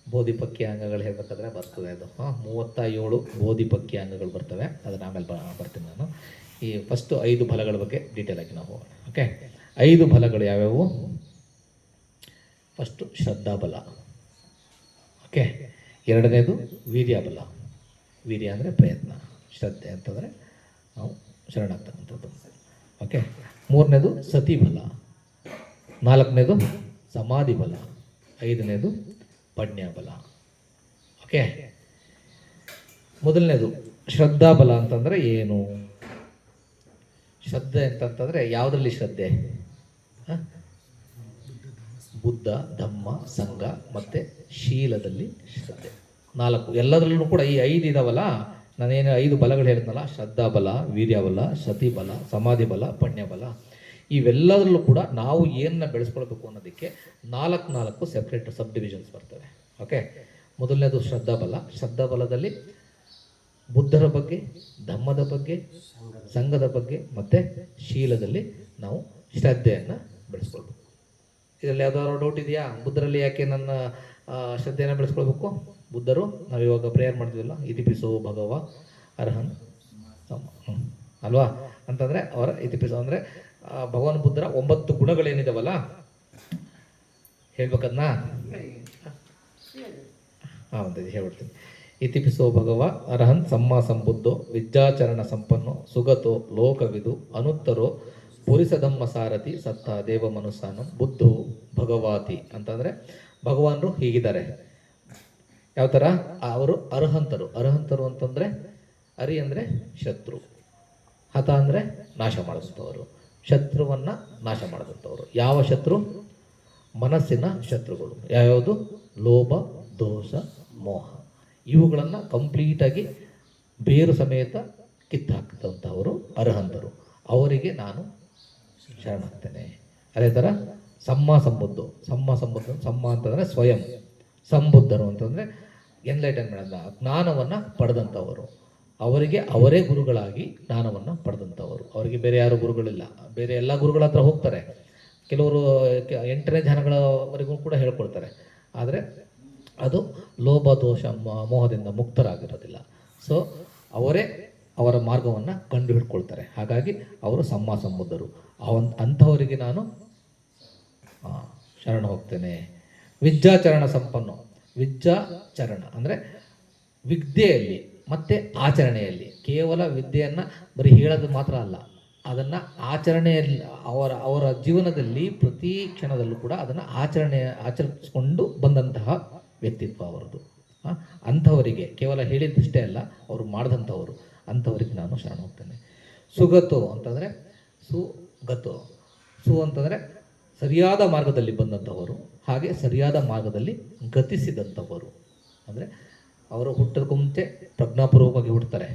ಬೋಧಿಪಕ್ಯ ಅಂಗಗಳು ಹೇಳಬೇಕಾದ್ರೆ ಬರ್ತದೆ ಅದು. 37 ಬೋಧಿಪಕ್ಯ ಅಂಗಗಳು ಬರ್ತವೆ, ಅದನ್ನು ಆಮೇಲೆ ಬರ್ತೀನಿ ನಾನು. ಈ ಫಸ್ಟು 5 ಬಲಗಳ ಬಗ್ಗೆ ಡೀಟೇಲ್ ಆಗಿ ನಾವು ಹೋಗೋಣ. ಓಕೆ, 5 ಬಲಗಳು ಯಾವ್ಯಾವು? ಫಸ್ಟು ಶ್ರದ್ಧಾ ಬಲ. ಓಕೆ, ಎರಡನೇದು ವೀರ್ಯ ಬಲ. ವೀರ್ಯ ಅಂದರೆ ಪ್ರಯತ್ನ, ಶ್ರದ್ಧೆ ಅಂತಂದರೆ ನಾವು ಶರಣಾಗ್ತಕ್ಕಂಥದ್ದು. ಓಕೆ, ಮೂರನೇದು ಸತಿ ಬಲ. 4ನೇದು ಸಮಾಧಿ ಬಲ, 5ನೇದು ಪ್ರಜ್ಞಾ ಬಲ. ಓಕೆ, ಮೊದಲನೇದು ಶ್ರದ್ಧಾ ಬಲ ಅಂತಂದರೆ ಏನು? ಶ್ರದ್ಧೆ ಅಂತಂತಂದರೆ ಯಾವುದರಲ್ಲಿ ಶ್ರದ್ಧೆ? ಬುದ್ಧ, ಧಮ್ಮ, ಸಂಘ ಮತ್ತು ಶೀಲದಲ್ಲಿ ಶ್ರದ್ಧೆ. 4 ಎಲ್ಲದರಲ್ಲೂ ಕೂಡ ಈ 5 ಇದಾವಲ್ಲ, ನಾನೇನು 5 ಬಲಗಳು ಹೇಳಿದ್ನಲ್ಲ, ಶ್ರದ್ಧಾ ಬಲ, ವೀರ್ಯ ಬಲ, ಸತಿ ಬಲ, ಸಮಾಧಿ ಬಲ, ಪುಣ್ಯ ಬಲ, ಇವೆಲ್ಲದರಲ್ಲೂ ಕೂಡ ನಾವು ಏನನ್ನ ಬೆಳೆಸ್ಕೊಳ್ಬೇಕು ಅನ್ನೋದಕ್ಕೆ 4 ಸೆಪ್ರೇಟ್ ಸಬ್ ಡಿವಿಷನ್ಸ್ ಬರ್ತವೆ. ಓಕೆ, ಮೊದಲನೇದು ಶ್ರದ್ಧಾ ಬಲ. ಶ್ರದ್ಧಾ ಬಲದಲ್ಲಿ ಬುದ್ಧರ ಬಗ್ಗೆ, ಧಮ್ಮದ ಬಗ್ಗೆ, ಸಂಘದ ಬಗ್ಗೆ ಮತ್ತು ಶೀಲದಲ್ಲಿ ನಾವು ಶ್ರದ್ಧೆಯನ್ನು ಬೆಳೆಸ್ಕೊಳ್ಬೇಕು. ಇದರಲ್ಲಿ ಯಾವ್ದಾದ್ರು ಡೌಟ್ ಇದೆಯಾ? ಬುದ್ಧರಲ್ಲಿ ಯಾಕೆ ನನ್ನ ಶ್ರದ್ಧೆಯನ್ನು ಬೆಳೆಸ್ಕೊಳ್ಬೇಕು? ಬುದ್ಧರು ನಾವಿವಾಗ ಪ್ರೇಯರ್ ಮಾಡ್ತೀವಲ್ಲ, ಇತಿಪಿಸೋ ಭಗವ ಅರ್ಹನ್ ಅಲ್ವಾ ಅಂತಂದರೆ ಅವರ ಇತಿಪಿಸೋ ಅಂದರೆ ಭಗವಾನ್ ಬುದ್ಧರ 9 ಗುಣಗಳೇನಿದಾವಲ್ಲ, ಹೇಳ್ಬೇಕದ್ನ? ಹೌದು, ಹೇಳ್ಬಿಡ್ತೀನಿ. ಇತಿಪಿಸೋ ಭಗವ ಅರ್ಹನ್ ಸಮ್ಮ ಸಂಬುದ್ಧೋ ವಿದ್ಯಾಚರಣ ಸಂಪನ್ನೋ ಸುಗತೋ ಲೋಕವಿದು ಅನುತ್ತರೋ ಪುರಿಸದಮ್ಮ ಸಾರಥಿ ಸತ್ತ ದೇವ ಮನುಸಾನಂ ಬುದ್ಧೋ ಭಗವಾತಿ ಅಂತಂದರೆ ಭಗವಾನರು ಹೀಗಿದ್ದಾರೆ. ಯಾವ ಥರ? ಅವರು ಅರ್ಹಂತರು. ಅರ್ಹಂತರು ಅಂತಂದರೆ ಅರಿ ಅಂದರೆ ಶತ್ರು, ಹತ ಅಂದರೆ ನಾಶ ಮಾಡಿದಂಥವರು, ಶತ್ರುವನ್ನು ನಾಶ ಮಾಡಿದಂಥವರು. ಯಾವ ಶತ್ರು? ಮನಸ್ಸಿನ ಶತ್ರುಗಳು. ಯಾವ್ಯಾವುದು? ಲೋಭ, ದೋಷ, ಮೋಹ. ಇವುಗಳನ್ನು ಕಂಪ್ಲೀಟಾಗಿ ಬೇರು ಸಮೇತ ಕಿತ್ತಾಕ್ತಂಥವರು ಅರ್ಹಂತರು. ಅವರಿಗೆ ನಾನು ಶರಣಾಗ್ತೇನೆ. ಅದೇ ಥರ ಸಮ್ಮ ಸಂಬುದ್ಧು. ಸಮ್ಮ ಅಂತಂದರೆ ಸ್ವಯಂ, ಸಂಬುದ್ಧರು ಅಂತಂದರೆ ಎನ್ಲೈಟನ್ಮೆಂಟ್, ಜ್ಞಾನವನ್ನು ಪಡೆದಂಥವರು. ಅವರಿಗೆ ಅವರೇ ಗುರುಗಳಾಗಿ ಜ್ಞಾನವನ್ನು ಪಡೆದಂಥವರು. ಅವರಿಗೆ ಬೇರೆ ಯಾರು ಗುರುಗಳಿಲ್ಲ. ಬೇರೆ ಎಲ್ಲ ಗುರುಗಳ ಹತ್ರ ಹೋಗ್ತಾರೆ, ಕೆಲವರು 8ನೇ ಧ್ಯಾನಗಳವರೆಗೂ ಕೂಡ ಹೇಳ್ಕೊಳ್ತಾರೆ. ಆದರೆ ಅದು ಲೋಭ, ದೋಷ, ಮೋಹದಿಂದ ಮುಕ್ತರಾಗಿರೋದಿಲ್ಲ. ಸೊ ಅವರೇ ಅವರ ಮಾರ್ಗವನ್ನು ಕಂಡು ಹಿಡ್ಕೊಳ್ತಾರೆ. ಹಾಗಾಗಿ ಅವರು ಸಮ್ಮ ಸಂಬುದ್ಧರು. ಅಂಥವರಿಗೆ ನಾನು ಶರಣ ಹೋಗ್ತೇನೆ. ವಿದ್ಯಾಚರಣ ಸಂಪನ್ನು. ವಿದ್ಯಾಚರಣ ಅಂದರೆ ವಿದ್ಯೆಯಲ್ಲಿ ಮತ್ತು ಆಚರಣೆಯಲ್ಲಿ. ಕೇವಲ ವಿದ್ಯೆಯನ್ನು ಬರೀ ಹೇಳೋದು ಮಾತ್ರ ಅಲ್ಲ, ಅದನ್ನು ಆಚರಣೆಯಲ್ಲಿ ಅವರ ಜೀವನದಲ್ಲಿ ಪ್ರತಿ ಕ್ಷಣದಲ್ಲೂ ಕೂಡ ಅದನ್ನು ಆಚರಿಸಿಕೊಂಡು ಬಂದಂತಹ ವ್ಯಕ್ತಿತ್ವ ಅವರದು. ಅಂಥವರಿಗೆ ಕೇವಲ ಹೇಳಿದ್ದಷ್ಟೇ ಅಲ್ಲ, ಅವರು ಮಾಡಿದಂಥವರು. ಅಂಥವರಿಗೆ ನಾನು ಶರಣ ಹೋಗ್ತೇನೆ. ಸುಗತೋ ಅಂತಂದರೆ ಸುಗತೋ. ಅಂತಂದರೆ ಸರಿಯಾದ ಮಾರ್ಗದಲ್ಲಿ ಬಂದಂಥವರು, ಹಾಗೆ ಸರಿಯಾದ ಮಾರ್ಗದಲ್ಲಿ ಗತಿಸಿದಂಥವರು. ಅಂದರೆ ಅವರು ಹುಟ್ಟೋದಕ್ಕೂ ಮುಂಚೆ ಪ್ರಜ್ಞಾಪೂರ್ವಕವಾಗಿ ಹುಡ್ತಾರೆ.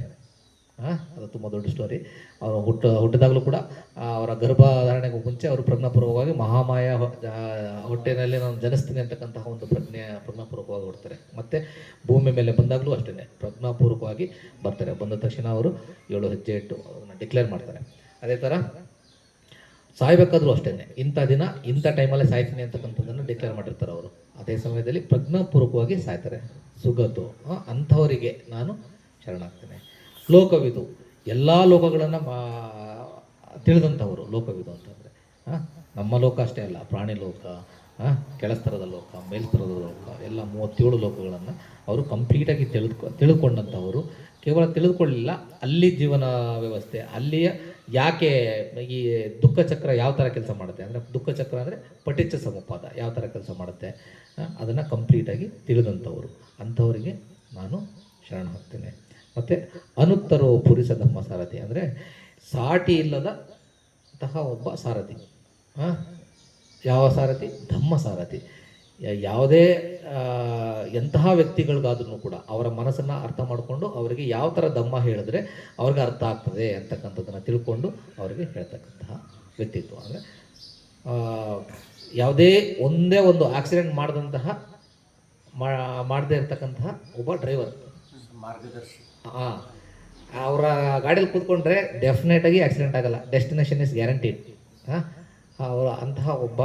ಅದು ತುಂಬ ದೊಡ್ಡ ಸ್ಟೋರಿ. ಅವರು ಹುಟ್ಟಿದಾಗಲೂ ಕೂಡ ಅವರ ಗರ್ಭಧಾರಣೆಗೂ ಮುಂಚೆ ಅವರು ಪ್ರಜ್ಞಾಪೂರ್ವಕವಾಗಿ ಮಹಾಮಾಯ ಹೊಟ್ಟೆನಲ್ಲಿ ನಾನು ಜನಿಸ್ತೀನಿ ಅಂತಕ್ಕಂತಹ ಒಂದು ಪ್ರಜ್ಞಾಪೂರ್ವಕವಾಗಿ ಹುಡ್ತಾರೆ. ಮತ್ತು ಭೂಮಿ ಮೇಲೆ ಬಂದಾಗಲೂ ಅಷ್ಟೇ ಪ್ರಜ್ಞಾಪೂರ್ವಕವಾಗಿ ಬರ್ತಾರೆ. ಬಂದ ತಕ್ಷಣ ಅವರು 7 ಹೆಜ್ಜೆ ಇಟ್ಟು ಅದನ್ನು ಡಿಕ್ಲೇರ್ ಮಾಡ್ತಾರೆ. ಅದೇ ಥರ ಸಾಯ್ಬೇಕಾದ್ರೂ ಅಷ್ಟೇ, ಇಂಥ ದಿನ ಇಂಥ ಟೈಮಲ್ಲೇ ಸಾಯ್ತೀನಿ ಅಂತಕ್ಕಂಥದ್ದನ್ನು ಡಿಕ್ಲೇರ್ ಮಾಡಿರ್ತಾರೆ ಅವರು. ಅದೇ ಸಮಯದಲ್ಲಿ ಪ್ರಜ್ಞಾಪೂರ್ವಕವಾಗಿ ಸಾಯ್ತಾರೆ. ಸುಗತು. ಅಂಥವರಿಗೆ ನಾನು ಶರಣಾಗ್ತೇನೆ. ಲೋಕವಿದು. ಎಲ್ಲ ಲೋಕಗಳನ್ನು ತಿಳಿದಂಥವರು ಲೋಕವಿದು ಅಂತಂದರೆ ನಮ್ಮ ಲೋಕ ಅಷ್ಟೇ ಅಲ್ಲ, ಪ್ರಾಣಿ ಲೋಕ, ಕೆಳಸ್ತರದ ಲೋಕ, ಮೇಲ್ಸ್ತರದ ಲೋಕ, ಎಲ್ಲ 37 ಲೋಕಗಳನ್ನು ಅವರು ಕಂಪ್ಲೀಟಾಗಿ ತಿಳಿದುಕೊಂಡಂಥವರು. ಕೇವಲ ತಿಳಿದುಕೊಳ್ಳಲಿಲ್ಲ, ಅಲ್ಲಿ ಜೀವನ ವ್ಯವಸ್ಥೆ, ಅಲ್ಲಿಯ ಯಾಕೆ ಈ ದುಃಖ ಚಕ್ರ ಯಾವ ಥರ ಕೆಲಸ ಮಾಡುತ್ತೆ ಅಂದರೆ, ದುಃಖ ಚಕ್ರ ಅಂದರೆ ಪಟಿಚ್ಚ ಸಮುಪಾದ ಯಾವ ಥರ ಕೆಲಸ ಮಾಡುತ್ತೆ ಅದನ್ನು ಕಂಪ್ಲೀಟಾಗಿ ತಿಳಿದಂಥವರು. ಅಂಥವರಿಗೆ ನಾನು ಶರಣ ಹೋಗ್ತೇನೆ. ಮತ್ತು ಅನುತ್ತರೋ ಪುರಿಸ ಧಮ್ಮ ಸಾರಥಿ ಅಂದರೆ ಸಾಟಿ ಇಲ್ಲದಂತಹ ಒಬ್ಬ ಸಾರಥಿ. ಯಾವ ಸಾರಥಿ? ಧಮ್ಮ ಸಾರಥಿ. ಯಾವುದೇ ಎಂತಹ ವ್ಯಕ್ತಿಗಳಿಗಾದ್ರೂ ಕೂಡ ಅವರ ಮನಸ್ಸನ್ನು ಅರ್ಥ ಮಾಡಿಕೊಂಡು ಅವರಿಗೆ ಯಾವ ಥರ ಧಮ್ಮ ಹೇಳಿದ್ರೆ ಅವ್ರಿಗೆ ಅರ್ಥ ಆಗ್ತದೆ ಅಂತಕ್ಕಂಥದ್ದನ್ನು ತಿಳ್ಕೊಂಡು ಅವರಿಗೆ ಹೇಳ್ತಕ್ಕಂತಹ ವ್ಯಕ್ತಿತ್ವ. ಅಂದರೆ ಯಾವುದೇ ಒಂದೇ ಒಂದು ಆಕ್ಸಿಡೆಂಟ್ ಮಾಡದೇ ಇರ್ತಕ್ಕಂತಹ ಒಬ್ಬ ಡ್ರೈವರ್, ಮಾರ್ಗದರ್ಶಿ. ಅವರ ಗಾಡಿಯಲ್ಲಿ ಕೂತ್ಕೊಂಡ್ರೆ ಡೆಫಿನೆಟಾಗಿ ಆಕ್ಸಿಡೆಂಟ್ ಆಗಲ್ಲ. Destination is guaranteed. ಅವರ ಅಂತಹ ಒಬ್ಬ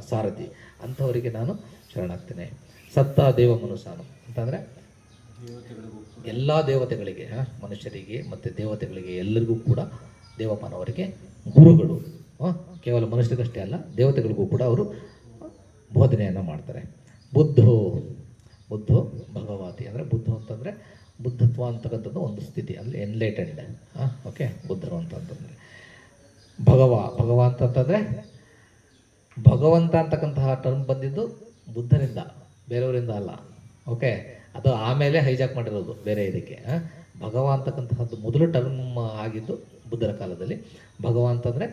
ಸಾರಥಿ. ಅಂಥವರಿಗೆ ನಾನು ಶರಣಾಗ್ತೇನೆ. ಸತ್ತ ದೇವ ಮನುಸಾನು ಅಂತಂದರೆ ಎಲ್ಲ ದೇವತೆಗಳಿಗೆ, ಮನುಷ್ಯರಿಗೆ ಮತ್ತು ದೇವತೆಗಳಿಗೆ ಎಲ್ಲರಿಗೂ ಕೂಡ ದೇವಮಾನವರಿಗೆ ಗುರುಗಳು. ಕೇವಲ ಮನುಷ್ಯರಿಗಷ್ಟೇ ಅಲ್ಲ, ದೇವತೆಗಳಿಗೂ ಕೂಡ ಅವರು ಬೋಧನೆಯನ್ನು ಮಾಡ್ತಾರೆ. ಬುದ್ಧೋ ಭಗವಾತಿ ಅಂದರೆ ಬುದ್ಧ ಅಂತಂದರೆ ಬುದ್ಧತ್ವ ಅಂತಕ್ಕಂಥದ್ದು ಒಂದು ಸ್ಥಿತಿ, ಅಲ್ಲಿ ಎನ್ಲೈಟೆಂಡ್. ಓಕೆ, ಬುದ್ಧರು ಅಂತಂತಂದರೆ ಭಗವ ಅಂತಂತಂದರೆ ಭಗವಂತ ಅಂತಕ್ಕಂತಹ ಟರ್ಮ್ ಬಂದಿದ್ದು ಬುದ್ಧನಿಂದ, ಬೇರೆಯವರಿಂದ ಅಲ್ಲ. ಓಕೆ, ಅದು ಆಮೇಲೆ ಹೈಜಾಕ್ ಮಾಡಿರೋದು ಬೇರೆ ಇದಕ್ಕೆ. ಭಗವ ಅಂತಕ್ಕಂತಹದ್ದು ಮೊದಲು ಟರ್ಮ್ ಆಗಿದ್ದು ಬುದ್ಧರ ಕಾಲದಲ್ಲಿ. ಭಗವ ಅಂತಂದರೆ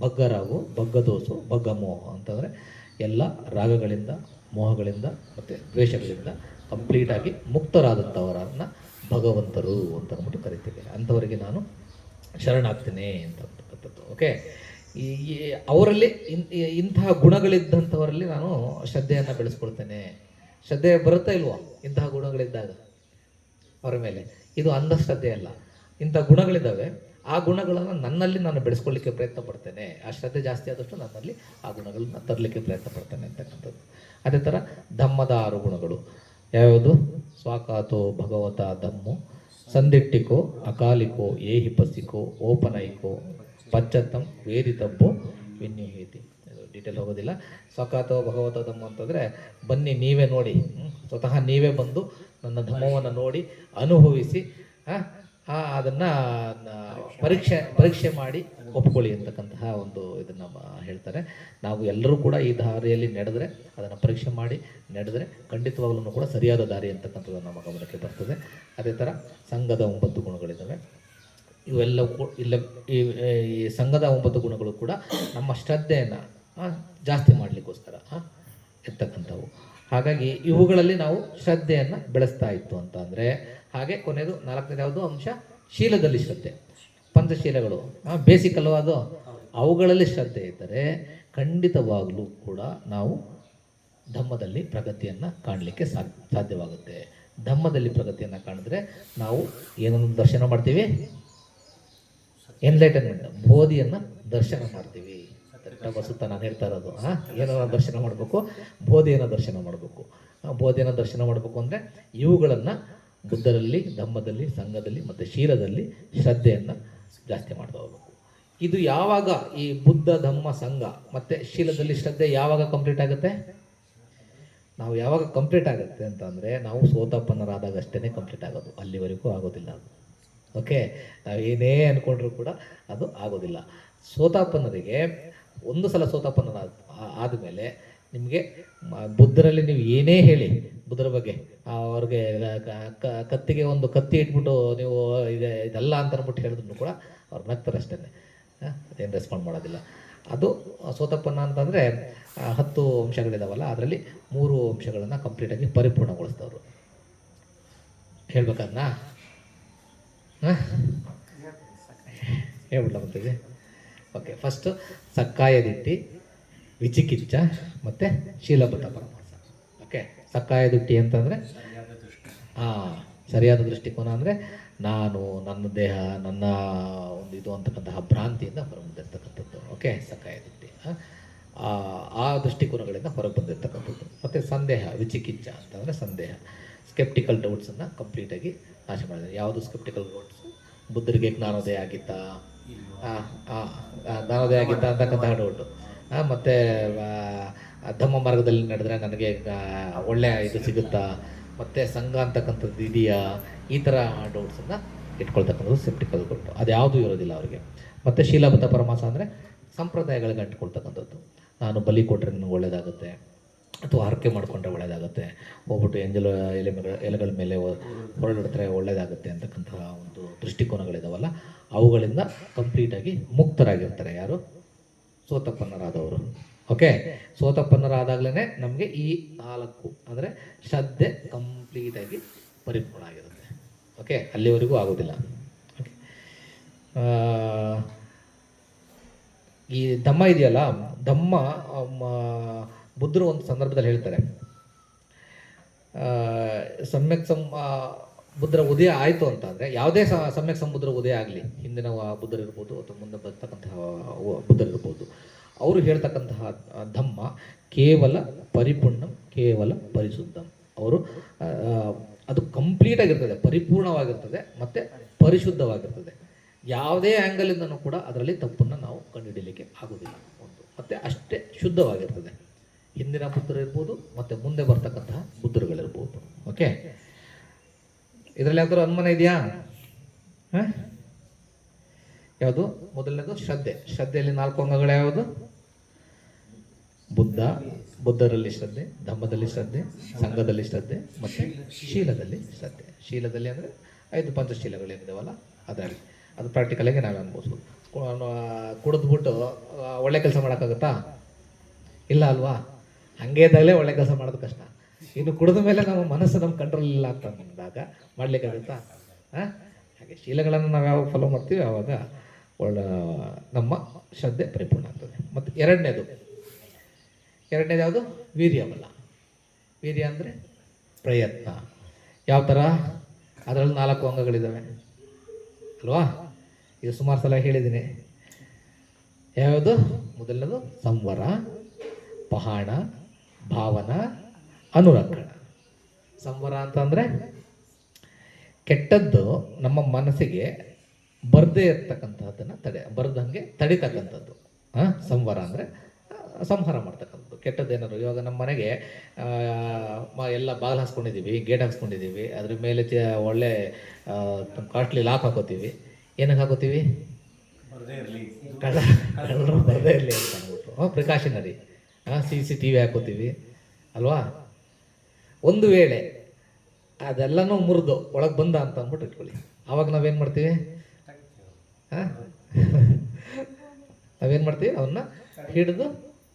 ಬಗ್ಗರಾಗು, ಬಗ್ಗದೋಸು, ಬಗ್ಗಮೋಹ ಅಂತಂದರೆ ಎಲ್ಲ ರಾಗಗಳಿಂದ, ಮೋಹಗಳಿಂದ ಮತ್ತು ದ್ವೇಷಗಳಿಂದ ಕಂಪ್ಲೀಟಾಗಿ ಮುಕ್ತರಾದಂಥವರನ್ನು ಭಗವಂತರು ಅಂತ ಅಂದ್ಬಿಟ್ಟು ಕರಿತೀವಿ. ಅಂಥವರಿಗೆ ನಾನು ಶರಣಾಗ್ತೇನೆ ಅಂತಕ್ಕಂಥದ್ದು. ಓಕೆ, ಈ ಅವರಲ್ಲಿ ಇಂತಹ ಗುಣಗಳಿದ್ದಂಥವರಲ್ಲಿ ನಾನು ಶ್ರದ್ಧೆಯನ್ನು ಬೆಳೆಸ್ಕೊಳ್ತೇನೆ. ಶ್ರದ್ಧೆ ಬರುತ್ತಾ ಇಲ್ವೋ ಇಂತಹ ಗುಣಗಳಿದ್ದಾಗ ಅವರ ಮೇಲೆ? ಇದು ಅಂಧಶ್ರದ್ಧೆ ಅಲ್ಲ, ಇಂಥ ಗುಣಗಳಿದ್ದಾವೆ. ಆ ಗುಣಗಳನ್ನು ನನ್ನಲ್ಲಿ ನಾನು ಬೆಳೆಸ್ಕೊಳ್ಳಿಕ್ಕೆ ಪ್ರಯತ್ನ ಪಡ್ತೇನೆ. ಆ ಶ್ರದ್ಧೆ ಜಾಸ್ತಿ ಆದಷ್ಟು ನನ್ನಲ್ಲಿ ಆ ಗುಣಗಳನ್ನ ತರಲಿಕ್ಕೆ ಪ್ರಯತ್ನ ಪಡ್ತೇನೆ ಅಂತಕ್ಕಂಥದ್ದು. ಅದೇ ಥರ ಧಮ್ಮದ 6 ಗುಣಗಳು ಯಾವ್ಯಾವುದು? ಸ್ವಾಕಾತೋ ಭಗವತ ಧಮ್ಮು, ಸಂದಿಟ್ಟಿಕೋ ಅಕಾಲಿಕೋ ಏಹಿ ಪಸಿಕೋ ಓಪನೈಕೋ ಪಚ್ಚತ್ತಂ ವೇದಿತಬ್ಬೋ ವಿನ್ಯುಹೇತಿ. ಡೀಟೇಲ್ ಹೋಗೋದಿಲ್ಲ. ಸ್ವಕಾತೋ ಭಗವತ ಧಮ್ಮ ಅಂತಂದರೆ ಬನ್ನಿ ನೀವೇ ನೋಡಿ, ಸ್ವತಃ ನೀವೇ ಬಂದು ನನ್ನ ಧಮ್ಮವನ್ನು ನೋಡಿ ಅನುಭವಿಸಿ ಅದನ್ನು ಪರೀಕ್ಷೆ ಮಾಡಿ ಒಪ್ಕೊಳ್ಳಿ ಅಂತಕ್ಕಂತಹ ಒಂದು ಇದನ್ನು ಹೇಳ್ತಾರೆ. ನಾವು ಎಲ್ಲರೂ ಕೂಡ ಈ ದಾರಿಯಲ್ಲಿ ನಡೆದರೆ, ಅದನ್ನು ಪರೀಕ್ಷೆ ಮಾಡಿ ನಡೆದರೆ ಖಂಡಿತವಾಗ್ಲೂ ಕೂಡ ಸರಿಯಾದ ದಾರಿ ಅಂತಕ್ಕಂಥದ್ದು ನಮ್ಮ ಗಮನಕ್ಕೆ ಬರ್ತದೆ. ಅದೇ ಥರ ಸಂಘದ 9 ಗುಣಗಳಿದ್ದಾವೆ. ಇವೆಲ್ಲವೂ ಈ ಸಂಘದ 9 ಗುಣಗಳು ಕೂಡ ನಮ್ಮ ಶ್ರದ್ಧೆಯನ್ನು ಜಾಸ್ತಿ ಮಾಡಲಿಕ್ಕೋಸ್ಕರ ಇರ್ತಕ್ಕಂಥವು. ಹಾಗಾಗಿ ಇವುಗಳಲ್ಲಿ ನಾವು ಶ್ರದ್ಧೆಯನ್ನು ಬೆಳೆಸ್ತಾ ಇತ್ತು ಅಂತ ಅಂದರೆ, ಹಾಗೆ ಕೊನೆಯದು 4ನೇದು ಯಾವುದು ಅಂಶ? ಶೀಲದಲ್ಲಿ ಶ್ರದ್ಧೆ. ಪಂಚಶೀಲಗಳು ಬೇಸಿಕ್ ಅಲ್ವಾ ಅದು? ಅವುಗಳಲ್ಲಿ ಶ್ರದ್ಧೆ ಇದ್ದರೆ ಖಂಡಿತವಾಗಲೂ ಕೂಡ ನಾವು ಧಮ್ಮದಲ್ಲಿ ಪ್ರಗತಿಯನ್ನು ಕಾಣಲಿಕ್ಕೆ ಸಾಧ್ಯವಾಗುತ್ತೆ. ಧಮ್ಮದಲ್ಲಿ ಪ್ರಗತಿಯನ್ನು ಕಾಣಿದ್ರೆ ನಾವು ಏನನ್ನು ದರ್ಶನ ಮಾಡ್ತೀವಿ? ಎನ್ಲೈಟನ್ಮೆಂಟ್, ಬೋಧಿಯನ್ನು ದರ್ಶನ ಮಾಡ್ತೀವಿ. ವಸುತ್ತ ನಾನು ಹೇಳ್ತಾ ಇರೋದು ಏನನ್ನ ದರ್ಶನ ಮಾಡಬೇಕು? ಬೋಧಿಯನ್ನು ದರ್ಶನ ಮಾಡಬೇಕು. ಬೋಧಿಯನ್ನು ದರ್ಶನ ಮಾಡಬೇಕು ಅಂದರೆ ಇವುಗಳನ್ನು ಬುದ್ಧರಲ್ಲಿ, ಧಮ್ಮದಲ್ಲಿ, ಸಂಘದಲ್ಲಿ ಮತ್ತು ಶೀಲದಲ್ಲಿ ಶ್ರದ್ಧೆಯನ್ನು ಜಾಸ್ತಿ ಮಾಡ್ತಾ ಹೋಗಬೇಕು. ಇದು ಯಾವಾಗ ಈ ಬುದ್ಧ, ಧಮ್ಮ, ಸಂಘ ಮತ್ತು ಶೀಲದಲ್ಲಿ ಶ್ರದ್ಧೆ ಯಾವಾಗ ಕಂಪ್ಲೀಟ್ ಆಗುತ್ತೆ? ನಾವು ಯಾವಾಗ ಕಂಪ್ಲೀಟ್ ಆಗುತ್ತೆ ಅಂತ ಅಂದರೆ ನಾವು ಸೋತಾಪನ್ನರಾದಾಗ ಅಷ್ಟೇ ಕಂಪ್ಲೀಟ್ ಆಗೋದು, ಅಲ್ಲಿವರೆಗೂ ಆಗೋದಿಲ್ಲ ಅದು. ಓಕೆ, ನಾವು ಏನೇ ಅಂದ್ಕೊಂಡ್ರೂ ಕೂಡ ಅದು ಆಗೋದಿಲ್ಲ. ಸೋತಾಪನ್ನರಿಗೆ ಒಂದು ಸಲ ಸೋತಾಪನ್ನ ಆದಮೇಲೆ ನಿಮಗೆ ಬುದ್ಧರಲ್ಲಿ ನೀವು ಏನೇ ಹೇಳಿ ಬುದ್ಧರ ಬಗ್ಗೆ, ಅವ್ರಿಗೆ ಕತ್ತಿಗೆ ಒಂದು ಕತ್ತಿ ಇಟ್ಬಿಟ್ಟು ನೀವು ಇದೆಲ್ಲ ಅಂತ ಅಂದ್ಬಿಟ್ಟು ಹೇಳಿದ್ರು ಕೂಡ ಅವ್ರು ನಗ್ತಾರೆ ಅಷ್ಟೇ, ಅದೇನು ರೆಸ್ಪಾಂಡ್ ಮಾಡೋದಿಲ್ಲ. ಅದು ಸೋತಾಪನ್ನ ಅಂತಂದರೆ 10 ಅಂಶಗಳಿದಾವಲ್ಲ, ಅದರಲ್ಲಿ 3 ಅಂಶಗಳನ್ನು ಕಂಪ್ಲೀಟಾಗಿ ಪರಿಪೂರ್ಣಗೊಳಿಸ್ತವ್ರು. ಹೇಳ್ಬೇಕನ್ನ ಹೇಳ್ಬಿಡ್ಲ ಮತ್ತಿದೆ. ಓಕೆ, ಫಸ್ಟು ಸಕ್ಕಾಯ ದಿಟ್ಟಿ, ವಿಚಿಕಿಚ್ಚ ಮತ್ತು ಶೀಲಬದ್ಧ ಪರಮಾಸ. ಓಕೆ, ಸಕ್ಕಾಯ ದಿಟ್ಟಿ ಅಂತಂದರೆ ಸರಿಯಾದ ದೃಷ್ಟಿಕೋನ ಅಂದರೆ ನಾನು, ನನ್ನ ದೇಹ, ನನ್ನ ಒಂದು ಇದು ಅಂತಕ್ಕಂತಹ ಭ್ರಾಂತಿಯಿಂದ ಹೊರಗೆ ಬಂದಿರ್ತಕ್ಕಂಥದ್ದು. ಓಕೆ, ಸಕ್ಕಾಯ ದಿಟ್ಟಿ ಆ ದೃಷ್ಟಿಕೋನಗಳಿಂದ ಹೊರಗೆ ಬಂದಿರ್ತಕ್ಕಂಥದ್ದು. ಮತ್ತು ಸಂದೇಹ, ವಿಚಿಕಿಚ್ಚ ಅಂತಂದರೆ ಸಂದೇಹ, ಸ್ಕೆಪ್ಟಿಕಲ್ ಡೌಟ್ಸನ್ನು ಕಂಪ್ಲೀಟಾಗಿ ನಾಶ ಮಾಡಿದೆ. ಯಾವುದು ಸ್ಕೆಪ್ಟಿಕಲ್ ಡೌಟ್ಸು? ಬುದ್ಧರಿಗೆ ಜ್ಞಾನೋದಯ ಆಗಿತ್ತಾ, ಜ್ಞಾನೋದಯ ಆಗಿತ್ತಾ ಅಂತಕ್ಕಂತಹ ಡೌಟು. ಮತ್ತು ಧಮ್ಮ ಮಾರ್ಗದಲ್ಲಿ ನಡೆದ್ರೆ ನನಗೆ ಒಳ್ಳೆಯ ಇದು ಸಿಗುತ್ತಾ, ಮತ್ತು ಸಂಘ ಅಂತಕ್ಕಂಥದ್ದು ಇದೆಯಾ, ಈ ಥರ ಡೌಟ್ಸನ್ನು ಇಟ್ಕೊಳ್ತಕ್ಕಂಥದ್ದು ಸ್ಕೆಪ್ಟಿಕಲ್ ಡೌಟು. ಅದು ಯಾವುದೂ ಇರೋದಿಲ್ಲ ಅವರಿಗೆ. ಮತ್ತು ಶೀಲಬದ್ಧ ಪರಮಾಸ ಅಂದರೆ ಸಂಪ್ರದಾಯಗಳಿಗೆ ಅಂಟ್ಕೊಳ್ತಕ್ಕಂಥದ್ದು. ನಾನು ಬಲಿ ಕೊಟ್ಟರೆ ನನಗೆ ಒಳ್ಳೆಯದಾಗುತ್ತೆ, ಅಥವಾ ಹರಕೆ ಮಾಡಿಕೊಂಡ್ರೆ ಒಳ್ಳೆಯದಾಗುತ್ತೆ, ಹೋಗ್ಬಿಟ್ಟು ಎಲೆಗಳ ಮೇಲೆ ಹೊರಡಿದ್ರೆ ಒಳ್ಳೆಯದಾಗುತ್ತೆ ಅಂತಕ್ಕಂತಹ ಒಂದು ದೃಷ್ಟಿಕೋನಗಳಿದಾವಲ್ಲ, ಅವುಗಳಿಂದ ಕಂಪ್ಲೀಟಾಗಿ ಮುಕ್ತರಾಗಿರ್ತಾರೆ ಯಾರು? ಸೋತಪ್ಪನ್ನರಾದವರು. ಓಕೆ, ಸೋತಪ್ಪನ್ನರಾದಾಗಲೇ ನಮಗೆ ಈ 4 ಅಂದರೆ ಶ್ರದ್ಧೆ ಕಂಪ್ಲೀಟಾಗಿ ಪರಿಪೂರ್ಣ ಆಗಿರುತ್ತೆ. ಓಕೆ, ಅಲ್ಲಿವರೆಗೂ ಆಗೋದಿಲ್ಲ. ಓಕೆ, ಈ ಧಮ್ಮ ಇದೆಯಲ್ಲ, ಧಮ್ಮ ಬುದ್ಧರು ಒಂದು ಸಂದರ್ಭದಲ್ಲಿ ಹೇಳ್ತಾರೆ, ಸಮ್ಯಕ್ ಬುದ್ಧರ ಉದಯ ಆಯಿತು ಅಂತ ಅಂದರೆ, ಯಾವುದೇ ಸಮ್ಯಕ್ ಸಂಬುದ್ಧರ ಉದಯ ಆಗಲಿ, ಹಿಂದಿನ ಬುದ್ಧರಿರ್ಬೋದು ಅಥವಾ ಮುಂದೆ ಬರ್ತಕ್ಕಂತಹ ಬುದ್ಧರಿರ್ಬೋದು, ಅವರು ಹೇಳ್ತಕ್ಕಂತಹ ಧಮ್ಮ ಕೇವಲ ಪರಿಪೂರ್ಣ, ಕೇವಲ ಪರಿಶುದ್ಧಂ. ಅವರು ಅದು ಕಂಪ್ಲೀಟಾಗಿರ್ತದೆ, ಪರಿಪೂರ್ಣವಾಗಿರ್ತದೆ ಮತ್ತು ಪರಿಶುದ್ಧವಾಗಿರ್ತದೆ. ಯಾವುದೇ ಆ್ಯಂಗಲಿಂದನೂ ಕೂಡ ಅದರಲ್ಲಿ ತಪ್ಪನ್ನು ನಾವು ಕಂಡುಹಿಡಲಿಕ್ಕೆ ಆಗೋದಿಲ್ಲ. ಒಂದು ಮತ್ತು ಅಷ್ಟೇ ಶುದ್ಧವಾಗಿರ್ತದೆ. ಹಿಂದಿನ ಬುದ್ಧರಿರ್ಬೋದು ಮತ್ತು ಮುಂದೆ ಬರ್ತಕ್ಕಂತಹ ಬುದ್ಧರುಗಳಿರ್ಬೋದು. ಓಕೆ, ಇದರಲ್ಲಿ ಯಾವ್ದಾದ್ರು ಅನುಮಾನ ಇದೆಯಾ? ಯಾವುದು? ಮೊದಲನೇದು ಶ್ರದ್ಧೆ. ಶ್ರದ್ಧೆಯಲ್ಲಿ 4 ಅಂಗಗಳು ಯಾವುದು? ಬುದ್ಧರಲ್ಲಿ ಶ್ರದ್ಧೆ, ಧಮ್ಮದಲ್ಲಿ ಶ್ರದ್ಧೆ, ಸಂಘದಲ್ಲಿ ಶ್ರದ್ಧೆ ಮತ್ತು ಶೀಲದಲ್ಲಿ ಶ್ರದ್ಧೆ. ಶೀಲದಲ್ಲಿ ಅಂದರೆ 5 ಪಂಚಶೀಲಗಳೇನಿದಾವಲ್ಲ ಅದರಲ್ಲಿ ಅದು ಪ್ರಾಕ್ಟಿಕಲಾಗಿ ನಾವೇ ಅನ್ಬೋದು. ಕುಡಿದ್ಬಿಟ್ಟು ಒಳ್ಳೆ ಕೆಲಸ ಮಾಡೋಕ್ಕಾಗುತ್ತಾ? ಇಲ್ಲ ಅಲ್ವಾ? ಹಾಗೆ ಇದ್ದಾಗಲೇ ಒಳ್ಳೆ ಕೆಲಸ ಮಾಡೋದು ಕಷ್ಟ. ಇನ್ನು ಕುಡಿದ ಮೇಲೆ ನಮ್ಮ ಮನಸ್ಸು ನಮ್ಮ ಕಂಟ್ರೋಲ್ ಇಲ್ಲ ಅಂತ ಅಂದಾಗ ಮಾಡಲಿಕ್ಕಾಗುತ್ತಾ? ಹಾಗೆ ಶೀಲಗಳನ್ನು ನಾವು ಯಾವಾಗ ಫಾಲೋ ಮಾಡ್ತೀವಿ ಆವಾಗ ಒಳ್ಳೆ ನಮ್ಮ ಶ್ರದ್ಧೆ ಪರಿಪೂರ್ಣ ಆಗ್ತದೆ. ಮತ್ತು ಎರಡನೇದು ಯಾವುದು? ವೀರ್ಯವಲ್ಲ. ವೀರ್ಯ ಅಂದರೆ ಪ್ರಯತ್ನ. ಯಾವ ಥರ? ಅದರಲ್ಲಿ 4 ಅಂಗಗಳಿದ್ದಾವೆ ಅಲ್ವಾ? ಇದು ಸುಮಾರು ಸಲ ಹೇಳಿದ್ದೀನಿ. ಯಾವುದು? ಮೊದಲನೇದು ಸಂವರ, ಪಹಾಣ, ಭಾವನ, ಅನುರಕ್ಷಣ. ಸಂವರ ಅಂತಂದರೆ ಕೆಟ್ಟದ್ದು ನಮ್ಮ ಮನಸ್ಸಿಗೆ ಬರದೇ ಇರ್ತಕ್ಕಂಥದ್ದನ್ನು ಬರದಂಗೆ ತಡಿತಕ್ಕಂಥದ್ದು. ಸಂವರ ಅಂದರೆ ಸಂಹಾರ ಮಾಡ್ತಕ್ಕಂಥದ್ದು. ಕೆಟ್ಟದ್ದೇನಾದ್ರು ಇವಾಗ ನಮ್ಮ ಮನೆಗೆ ಎಲ್ಲ ಬಾಗಿಲು ಹಾಕ್ಸ್ಕೊಂಡಿದ್ದೀವಿ, ಗೇಟ್ ಹಾಕ್ಸ್ಕೊಂಡಿದ್ದೀವಿ, ಅದ್ರ ಮೇಲೆ ಒಳ್ಳೆ ಕಾಸ್ಟ್ಲಿ ಲಾಕ್ ಹಾಕೋತೀವಿ. ಏನಕ್ಕೆ ಹಾಕೋತೀವಿ? ಕಳ್ಳರು ಬರದೇ ಇರಲಿ ಅಂತ ಅಂದ್ಬಿಟ್ಟು ಪ್ರಿಕಾಷನರಿ. CCTV ಹಾಕೋತೀವಿ ಅಲ್ವಾ? ಒಂದು ವೇಳೆ ಅದೆಲ್ಲನೂ ಮುರಿದು ಒಳಗೆ ಬಂದ ಅಂತ ಅಂದ್ಬಿಟ್ಟು ಇಟ್ಕೊಳ್ಳಿ, ಆವಾಗ ನಾವೇನು ಮಾಡ್ತೀವಿ? ಅವನ್ನ ಹಿಡಿದು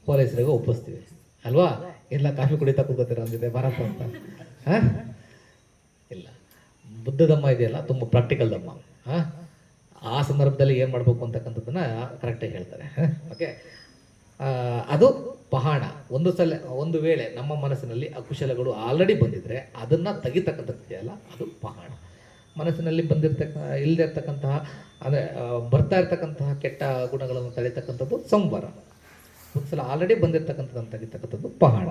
ಪೊಲೀಸರಿಗೆ ಒಪ್ಪಿಸ್ತೀವಿ ಅಲ್ವಾ? ಇಲ್ಲ ಕಾಫಿ ಕುಡಿತಾ ಕೂತ್ಕೋತೀರ ಅಂದಿದೆ ಭಾರತ ಅಂತ. ಇಲ್ಲ, ಬುದ್ಧ ದಮ್ಮ ಇದೆಯಲ್ಲ ತುಂಬ ಪ್ರಾಕ್ಟಿಕಲ್ ದಮ್ಮ. ಆ ಸಂದರ್ಭದಲ್ಲಿ ಏನು ಮಾಡಬೇಕು ಅಂತಕ್ಕಂಥದ್ದನ್ನು ಕರೆಕ್ಟಾಗಿ ಹೇಳ್ತಾರೆ. ಓಕೆ, ಅದು ಪಹಾಣ. ಒಂದು ವೇಳೆ ನಮ್ಮ ಮನಸ್ಸಿನಲ್ಲಿ ಅಕುಶಲಗಳು ಆಲ್ರೆಡಿ ಬಂದಿದ್ರೆ ಅದನ್ನು ತೆಗಿತಕ್ಕಂಥದ್ದಿದೆಯಲ್ಲ ಅದು ಪಹಾಣ. ಮನಸ್ಸಿನಲ್ಲಿ ಇಲ್ಲದೆ ಇರ್ತಕ್ಕಂತಹ ಅಂದರೆ ಬರ್ತಾ ಇರ್ತಕ್ಕಂತಹ ಕೆಟ್ಟ ಗುಣಗಳನ್ನು ತಡೀತಕ್ಕಂಥದ್ದು ಸಂವರ. ಒಂದು ಸಲ ಆಲ್ರೆಡಿ ಬಂದಿರತಕ್ಕಂಥದ್ದನ್ನು ತೆಗಿತಕ್ಕಂಥದ್ದು ಪಹಾಣ.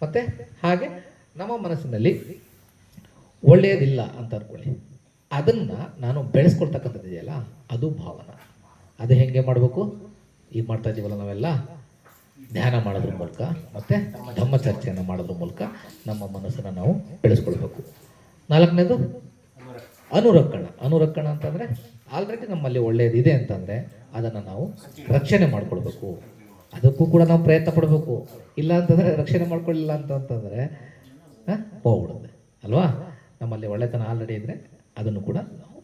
ಮತ್ತು ಹಾಗೆ ನಮ್ಮ ಮನಸ್ಸಿನಲ್ಲಿ ಒಳ್ಳೆಯದಿಲ್ಲ ಅಂತ ಅಂದ್ಕೊಳ್ಳಿ, ಅದನ್ನು ನಾನು ಬೆಳೆಸ್ಕೊಳ್ತಕ್ಕಂಥದ್ದಿದೆಯಲ್ಲ ಅದು ಭಾವನ. ಅದು ಹೇಗೆ ಮಾಡಬೇಕು? ಈಗ ಮಾಡ್ತಾ ಇದ್ದೀವಲ್ಲ ನಾವೆಲ್ಲ ಧ್ಯಾನ ಮಾಡೋದ್ರ ಮೂಲಕ ಮತ್ತು ಧಮ್ಮ ಚರ್ಚೆಯನ್ನು ಮಾಡೋದ್ರ ಮೂಲಕ ನಮ್ಮ ಮನಸ್ಸನ್ನು ನಾವು ಬೆಳೆಸ್ಕೊಳ್ಬೇಕು. 4ನೇದು ಅನುರಕ್ಷಣ. ಅನುರಕ್ಷಣ ಅಂತಂದರೆ ಆಲ್ರೆಡಿ ನಮ್ಮಲ್ಲಿ ಒಳ್ಳೆಯದಿದೆ ಅಂತಂದರೆ ಅದನ್ನು ನಾವು ರಕ್ಷಣೆ ಮಾಡ್ಕೊಳ್ಬೇಕು. ಅದಕ್ಕೂ ಕೂಡ ನಾವು ಪ್ರಯತ್ನ ಪಡಬೇಕು. ಇಲ್ಲ ಅಂತಂದರೆ ರಕ್ಷಣೆ ಮಾಡ್ಕೊಳ್ಳಿಲ್ಲ ಅಂತಂದರೆ ಹೋಗ್ಬಿಡುತ್ತೆ ಅಲ್ವಾ? ನಮ್ಮಲ್ಲಿ ಒಳ್ಳೆತನ ಆಲ್ರೆಡಿ ಇದ್ದರೆ ಅದನ್ನು ಕೂಡ ನಾವು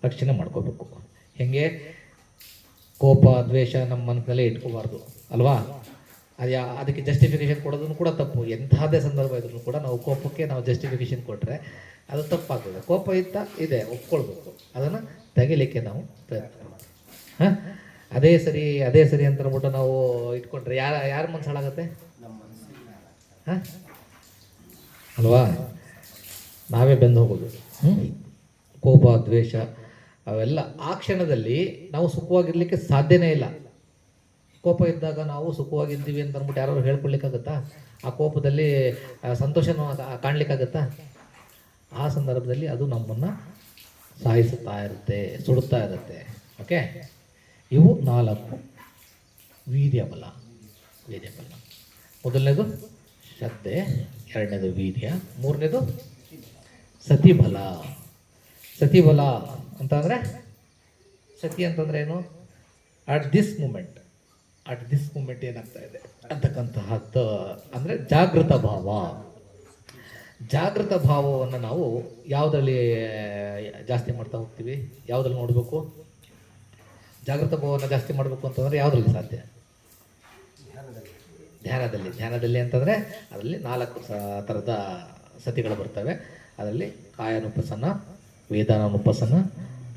ರಕ್ಷಣೆ ಮಾಡ್ಕೋಬೇಕು. ಹೇಗೆ? ಕೋಪ, ದ್ವೇಷ ನಮ್ಮ ಮನಸ್ಸಿನಲ್ಲೇ ಇಟ್ಕೋಬಾರ್ದು ಅಲ್ವಾ? ಅದಕ್ಕೆ ಜಸ್ಟಿಫಿಕೇಶನ್ ಕೊಡೋದನ್ನು ಕೂಡ ತಪ್ಪು. ಎಂಥದೇ ಸಂದರ್ಭ ಇದ್ರೂ ಕೂಡ ನಾವು ಕೋಪಕ್ಕೆ ನಾವು ಜಸ್ಟಿಫಿಕೇಶನ್ ಕೊಟ್ಟರೆ ಅದು ತಪ್ಪಾಗ್ತದೆ. ಕೋಪ ಇದೆ ಒಪ್ಕೊಳ್ಬೇಕು, ಅದನ್ನು ತೆಗಿಲಿಕ್ಕೆ ನಾವು ಪ್ರಯತ್ನ ಮಾಡಬೇಕು. ಅದೇ ಸರಿ ಅಂತ ಅಂದ್ಬಿಟ್ಟು ನಾವು ಇಟ್ಕೊಂಡ್ರೆ ಯಾರ ಮನಸ್ಸು ಹಾಳಾಗತ್ತೆ ಅಲ್ವಾ? ನಾವೇ ಬೆಂದು ಹೋಗೋದು. ಕೋಪ, ದ್ವೇಷ ಅವೆಲ್ಲ ಆ ಕ್ಷಣದಲ್ಲಿ ನಾವು ಸುಖವಾಗಿರ್ಲಿಕ್ಕೆ ಸಾಧ್ಯನೇ ಇಲ್ಲ. ಕೋಪ ಇದ್ದಾಗ ನಾವು ಸುಖವಾಗಿದ್ದೀವಿ ಅಂತ ಅಂದ್ಬಿಟ್ಟು ಯಾರು ಹೇಳ್ಕೊಳ್ಲಿಕ್ಕಾಗತ್ತಾ? ಆ ಕೋಪದಲ್ಲಿ ಸಂತೋಷನೂ ಕಾಣ್ಲಿಕ್ಕಾಗತ್ತಾ? ಆ ಸಂದರ್ಭದಲ್ಲಿ ಅದು ನಮ್ಮನ್ನು ಸಾಯಿಸುತ್ತಾ ಇರುತ್ತೆ, ಸುಡುತ್ತಾ ಇರುತ್ತೆ. ಓಕೆ, ಇವು 4 ವೀರ್ಯಬಲ. ಮೊದಲನೇದು ಶ್ರದ್ಧೆ, 2ನೇದು ವೀರ್ಯ, 3ನೇದು ಸತಿಬಲ. ಸತಿಬಲ ಅಂತಂದರೆ ಸತಿ ಅಂತಂದ್ರೆ ಏನು? ಅಟ್ ದಿಸ್ ಮೂಮೆಂಟ್ ಏನಾಗ್ತಾ ಇದೆ ಅಂತಕ್ಕಂತಹದ್ದು ಅಂದರೆ ಜಾಗೃತ ಭಾವ. ಜಾಗೃತ ಭಾವವನ್ನು ನಾವು ಯಾವುದರಲ್ಲಿ ಜಾಸ್ತಿ ಮಾಡ್ತಾ ಹೋಗ್ತೀವಿ? ಯಾವುದ್ರಲ್ಲಿ ನೋಡಬೇಕು? ಜಾಗೃತ ಭಾವವನ್ನು ಜಾಸ್ತಿ ಮಾಡಬೇಕು ಅಂತಂದರೆ ಯಾವುದ್ರಲ್ಲಿ ಸಾಧ್ಯ? ಧ್ಯಾನದಲ್ಲಿ ಅಂತಂದರೆ ಅದರಲ್ಲಿ 4 ಥರದ ಸತಿಗಳು ಬರ್ತವೆ. ಅದರಲ್ಲಿ ಕಾಯಾನುಪಸನ, ವೇದಾನುಪಸನ,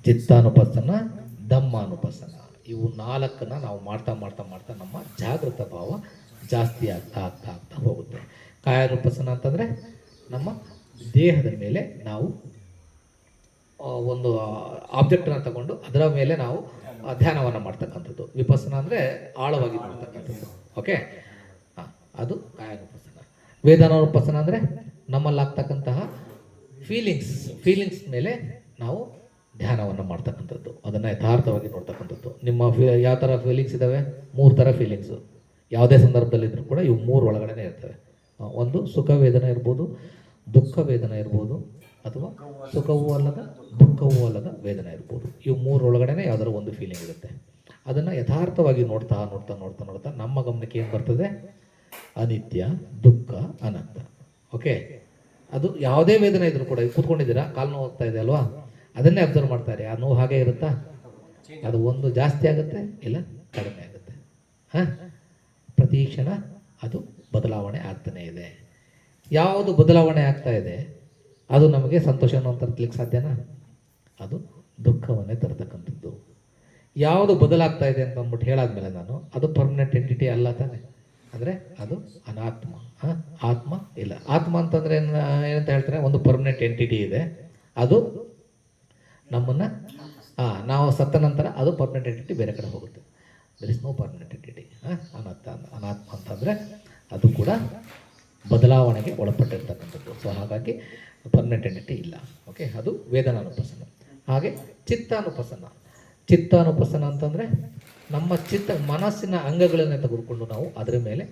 ಚಿತ್ತಾನುಪಸನ, ಧಮ್ಮಾನುಪಸನ. ಇವು 4 ನಾವು ಮಾಡ್ತಾ ನಮ್ಮ ಜಾಗೃತ ಭಾವ ಜಾಸ್ತಿ ಆಗ್ತಾ ಹೋಗುತ್ತೆ. ಕಾಯಾನುಪಸನ ಅಂತಂದರೆ ನಮ್ಮ ದೇಹದ ಮೇಲೆ ನಾವು ಒಂದು ಆಬ್ಜೆಕ್ಟನ್ನು ತಗೊಂಡು ಅದರ ಮೇಲೆ ನಾವು ಧ್ಯಾನವನ್ನು ಮಾಡ್ತಕ್ಕಂಥದ್ದು. ವಿಪಸನ ಅಂದರೆ ಆಳವಾಗಿ ನೋಡ್ತಕ್ಕಂಥದ್ದು. ಓಕೆ, ಅದು ಕಾಯಾನುಪಸನ. ವೇದಾನುಪಸನ ಅಂದರೆ ನಮ್ಮಲ್ಲಾಗ್ತಕ್ಕಂತಹ ಫೀಲಿಂಗ್ಸ್ ಮೇಲೆ ನಾವು ಧ್ಯಾನವನ್ನು ಮಾಡ್ತಕ್ಕಂಥದ್ದು, ಅದನ್ನು ಯಥಾರ್ಥವಾಗಿ ನೋಡ್ತಕ್ಕಂಥದ್ದು. ನಿಮ್ಮ ಯಾವ ಥರ ಫೀಲಿಂಗ್ಸ್ ಇದ್ದಾವೆ? 3 ಥರ ಫೀಲಿಂಗ್ಸು ಯಾವುದೇ ಸಂದರ್ಭದಲ್ಲಿದ್ದರೂ ಕೂಡ ಇವು 3 ಒಳಗಡೆ ಇರ್ತವೆ. ಒಂದು ಸುಖ ವೇದನೆ ಇರ್ಬೋದು, ದುಃಖ ವೇದನೆ ಇರ್ಬೋದು, ಅಥವಾ ಸುಖವೂ ಅಲ್ಲದ ದುಃಖವೂ ಅಲ್ಲದ ವೇದನೆ ಇರ್ಬೋದು. ಇವು 3 ಒಳಗಡೆ ಯಾವುದಾದ್ರು ಒಂದು ಫೀಲಿಂಗ್ ಇರುತ್ತೆ. ಅದನ್ನು ಯಥಾರ್ಥವಾಗಿ ನೋಡ್ತಾ ನಮ್ಮ ಗಮನಕ್ಕೆ ಏನು ಬರ್ತದೆ? ಅನಿತ್ಯ, ದುಃಖ, ಅನಂತ. ಓಕೆ, ಅದು ಯಾವುದೇ ವೇದನೆ ಇದ್ರೂ ಕೂಡ, ಕೂತ್ಕೊಂಡಿದ್ದೀರಾ, ಕಾಲು ನೋವು ಹೋಗ್ತಾ ಇದೆ ಅಲ್ವಾ, ಅದನ್ನೇ ಅಬ್ಸರ್ವ್ ಮಾಡ್ತಾರೆ. ಆ ನೋವು ಹಾಗೆ ಇರುತ್ತಾ? ಅದು ಒಂದು ಜಾಸ್ತಿ ಆಗುತ್ತೆ, ಇಲ್ಲ ಕಡಿಮೆ ಆಗುತ್ತೆ. ಹಾಂ, ಪ್ರತಿ ಕ್ಷಣ ಅದು ಬದಲಾವಣೆ ಆಗ್ತಾನೆ ಇದೆ. ಯಾವುದು ಬದಲಾವಣೆ ಆಗ್ತಾ ಇದೆ ಅದು ನಮಗೆ ಸಂತೋಷವನ್ನು ತರಲಿಕ್ಕೆ ಸಾಧ್ಯನಾ? ಅದು ದುಃಖವನ್ನೇ ತರತಕ್ಕಂಥದ್ದು. ಯಾವುದು ಬದಲಾಗ್ತಾ ಇದೆ ಅಂತ ಅಂದ್ಬಿಟ್ಟು ಹೇಳಾದ್ಮೇಲೆ ನಾನು, ಅದು ಪರ್ಮನೆಂಟ್ ಎಂಟಿಟಿ ಅಲ್ಲ ತಾನೆ, ಅಂದರೆ ಅದು ಅನಾತ್ಮ. ಆತ್ಮ ಇಲ್ಲ. ಆತ್ಮ ಅಂತಂದರೆ ಏನಂತ ಹೇಳ್ತಾರೆ? ಒಂದು ಪರ್ಮನೆಂಟ್ ಎಂಟಿಟಿ ಇದೆ, ಅದು ನಮ್ಮನ್ನು ನಾವು ಸತ್ತ ನಂತರ ಅದು ಪರ್ಮನೆಂಟ್ ಎಂಟಿಟಿ ಬೇರೆ ಕಡೆ ಹೋಗುತ್ತೆ. There is no permanent entity. ಅನಾತ್ಮ ಅಂತಂದರೆ ಅದು ಕೂಡ ಬದಲಾವಣೆಗೆ ಒಳಪಟ್ಟಿರ್ತಕ್ಕಂಥದ್ದು. ಸೊ ಹಾಗಾಗಿ ಪರ್ಮನೆಂಟ್ ಎಂಟಿಟಿ ಇಲ್ಲ. ಓಕೆ, ಅದು ವೇದನಾನುಪಸನ. ಹಾಗೆ ಚಿತ್ತಾನುಪಸನ. ಚಿತ್ತಾನುಪಸನ ಅಂತಂದರೆ ನಮ್ಮ ಮನಸ್ಸಿನ ಅಂಗಗಳನ್ನು ತೆಗೆದುಕೊಂಡು ನಾವು ಅದರ ಮೇಲೆ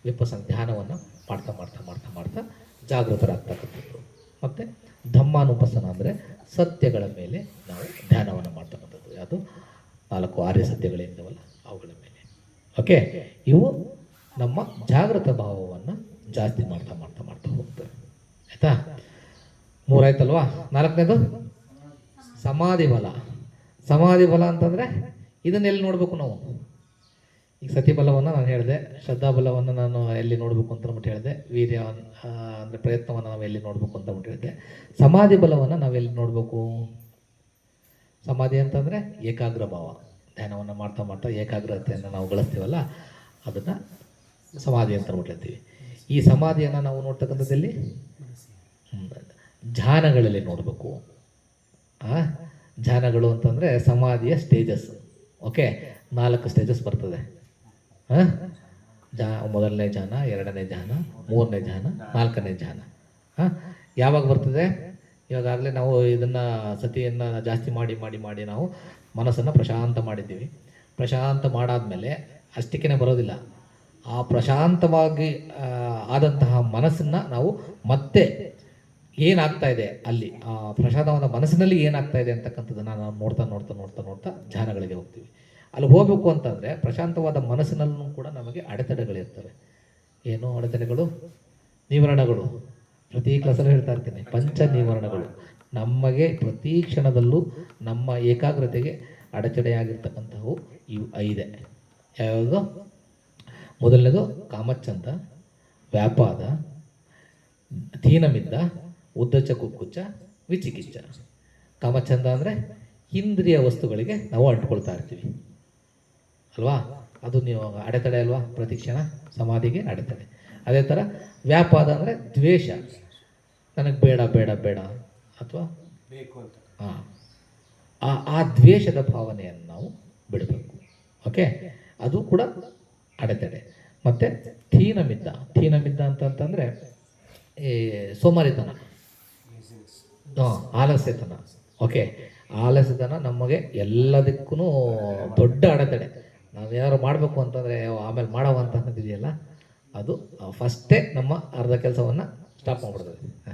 ವಿಪಸನ ಧ್ಯಾನವನ್ನು ಮಾಡ್ತಾ ಮಾಡ್ತಾ ಮಾಡ್ತಾ ಮಾಡ್ತಾ ಜಾಗೃತರಾಗ್ತಕ್ಕಂಥದ್ದು. ಮತ್ತು ಧಮ್ಮಾನುಪಸನ ಅಂದರೆ ಸತ್ಯಗಳ ಮೇಲೆ ನಾವು ಧ್ಯಾನವನ್ನು ಮಾಡ್ತಕ್ಕಂಥದ್ದು. ಯಾವುದು? 4 ಆರ್ಯ ಸತ್ಯಗಳೇನಿದಾವಲ್ಲ ಅವುಗಳ ಮೇಲೆ. ಓಕೆ, ಇವು ನಮ್ಮ ಜಾಗೃತ ಭಾವವನ್ನು ಜಾಸ್ತಿ ಮಾಡ್ತಾ ಮಾಡ್ತಾ ಮಾಡ್ತಾ ಹೋಗ್ತವೆ. ಆಯಿತಾ? 3 ಆಯ್ತಲ್ವಾ? 4ನೇದು ಸಮಾಧಿ ಬಲ. ಸಮಾಧಿ ಬಲ ಅಂತಂದರೆ ಇದನ್ನೆಲ್ಲಿ ನೋಡಬೇಕು ನಾವು? ಈಗ ಸತಿ ಬಲವನ್ನು ನಾನು ಹೇಳಿದೆ, ಶ್ರದ್ಧಾ ಬಲವನ್ನು ನಾನು ಎಲ್ಲಿ ನೋಡಬೇಕು ಅಂತ ಅಂದ್ಬಿಟ್ಟು ಹೇಳಿದೆ, ವೀರ್ಯ ಅಂದರೆ ಪ್ರಯತ್ನವನ್ನು ನಾವು ಎಲ್ಲಿ ನೋಡಬೇಕು ಅಂತ ಅಂದ್ಬಿಟ್ಟು ಹೇಳಿದೆ. ಸಮಾಧಿ ಬಲವನ್ನು ನಾವೆಲ್ಲಿ ನೋಡಬೇಕು? ಸಮಾಧಿ ಅಂತಂದರೆ ಏಕಾಗ್ರ ಭಾವ. ಧ್ಯಾನವನ್ನು ಮಾಡ್ತಾ ಮಾಡ್ತಾ ಏಕಾಗ್ರತೆಯನ್ನು ನಾವು ಗಳಿಸ್ತೀವಲ್ಲ, ಅದನ್ನು ಸಮಾಧಿ ಅಂತ ಅಂದ್ಬಿಟ್ಟಿರ್ತೀವಿ. ಈ ಸಮಾಧಿಯನ್ನು ನಾವು ನೋಡ್ತಕ್ಕಂಥದ್ದಲ್ಲಿ ಧ್ಯಾನಗಳಲ್ಲಿ ನೋಡಬೇಕು. ಧ್ಯಾನಗಳು ಅಂತಂದರೆ ಸಮಾಧಿಯ ಸ್ಟೇಜಸ್. ಓಕೆ, 4 ಸ್ಟೇಜಸ್ ಬರ್ತದೆ. ಮೊದಲನೇ ಧ್ಯಾನ, 2ನೇ ಧ್ಯಾನ, 3ನೇ ಧ್ಯಾನ, 4ನೇ ಧ್ಯಾನ. ಯಾವಾಗ ಬರ್ತದೆ? ಇವಾಗಲೇ ನಾವು ಇದನ್ನು ಸತಿಯನ್ನು ಜಾಸ್ತಿ ಮಾಡಿ ಮಾಡಿ ಮಾಡಿ ನಾವು ಮನಸ್ಸನ್ನು ಪ್ರಶಾಂತ ಮಾಡಿದ್ದೀವಿ. ಪ್ರಶಾಂತ ಮಾಡಾದ್ಮೇಲೆ ಅಷ್ಟಕ್ಕೇ ಬರೋದಿಲ್ಲ. ಆ ಪ್ರಶಾಂತವಾಗಿ ಆದಂತಹ ಮನಸ್ಸನ್ನು ನಾವು ಮತ್ತೆ ಏನಾಗ್ತಾ ಇದೆ ಅಲ್ಲಿ, ಆ ಪ್ರಶಾಂತವಾದ ಮನಸ್ಸಿನಲ್ಲಿ ಏನಾಗ್ತಾ ಇದೆ ಅಂತಕ್ಕಂಥದ್ದನ್ನು ನಾವು ನೋಡ್ತಾ ನೋಡ್ತಾ ನೋಡ್ತಾ ನೋಡ್ತಾ ಧ್ಯಾನಗಳಿಗೆ ಹೋಗ್ತೀವಿ. ಅಲ್ಲಿ ಹೋಗಬೇಕು ಅಂತಂದರೆ ಪ್ರಶಾಂತವಾದ ಮನಸ್ಸಿನಲ್ಲೂ ಕೂಡ ನಮಗೆ ಅಡೆತಡೆಗಳಿರ್ತವೆ. ಏನು ಅಡೆತಡೆಗಳು? ನಿವಾರಣಗಳು. ಪ್ರತಿ ಕ್ಲಾಸಲ್ಲಿ ಹೇಳ್ತಾ ಇರ್ತೀನಿ, ಪಂಚ ನಿವಾರಣಗಳು ನಮಗೆ ಪ್ರತಿ ಕ್ಷಣದಲ್ಲೂ ನಮ್ಮ ಏಕಾಗ್ರತೆಗೆ ಅಡೆತಡೆಯಾಗಿರ್ತಕ್ಕಂಥವು ಇವು 5. ಯಾವುದು? ಮೊದಲನೇದು ಕಾಮಚ್ಛಂದ, ವ್ಯಾಪಾದ, ಧೀನಮಿದ್ದ, ಉದ್ದಚ್ಚ ಕುಕ್ಕುಚ್ಚ, ವಿಚಿಕಿಚ್ಚ. ಕಾಮಚ್ಛಂದ ಅಂದರೆ ಇಂದ್ರಿಯ ವಸ್ತುಗಳಿಗೆ ನಾವು ಅಂಟ್ಕೊಳ್ತಾ ಇರ್ತೀವಿ ಅಲ್ವಾ? ಅದು ನೀವು ಅಡೆತಡೆ ಅಲ್ವಾ? ಪ್ರತಿಕ್ಷಣ ಸಮಾಧಿಗೆ ಅಡೆತಡೆ. ಅದೇ ಥರ ವ್ಯಾಪಾದ ಅಂದರೆ ದ್ವೇಷ, ನನಗೆ ಬೇಡ ಬೇಡ ಬೇಡ ಅಥವಾ ಬೇಕು ಅಂತ. ಆ ದ್ವೇಷದ ಭಾವನೆಯನ್ನು ನಾವು ಬಿಡಬೇಕು. ಓಕೆ, ಅದು ಕೂಡ ಅಡೆತಡೆ. ಮತ್ತು ಧೀನಮಿದ್ದ. ಧೀನಮಿದ್ದ ಅಂತಂತಂದರೆ ಈ ಸೋಮಾರಿತನ, ಆಲಸ್ಯತನ. ಓಕೆ, ಆಲಸ್ಯತನ ನಮಗೆ ಎಲ್ಲದಕ್ಕೂ ದೊಡ್ಡ ಅಡೆತಡೆ. ನಾವೇನಾದ್ರು ಮಾಡಬೇಕು ಅಂತಂದರೆ ಆಮೇಲೆ ಮಾಡವ ಅಂತ ಅನ್ನೋದಿದೆಯಲ್ಲ, ಅದು ಫಸ್ಟೇ ನಮ್ಮ ಅರ್ಧ ಕೆಲಸವನ್ನು ಸ್ಟಾಪ್ ಮಾಡಿಬಿಡ್ತದೆ.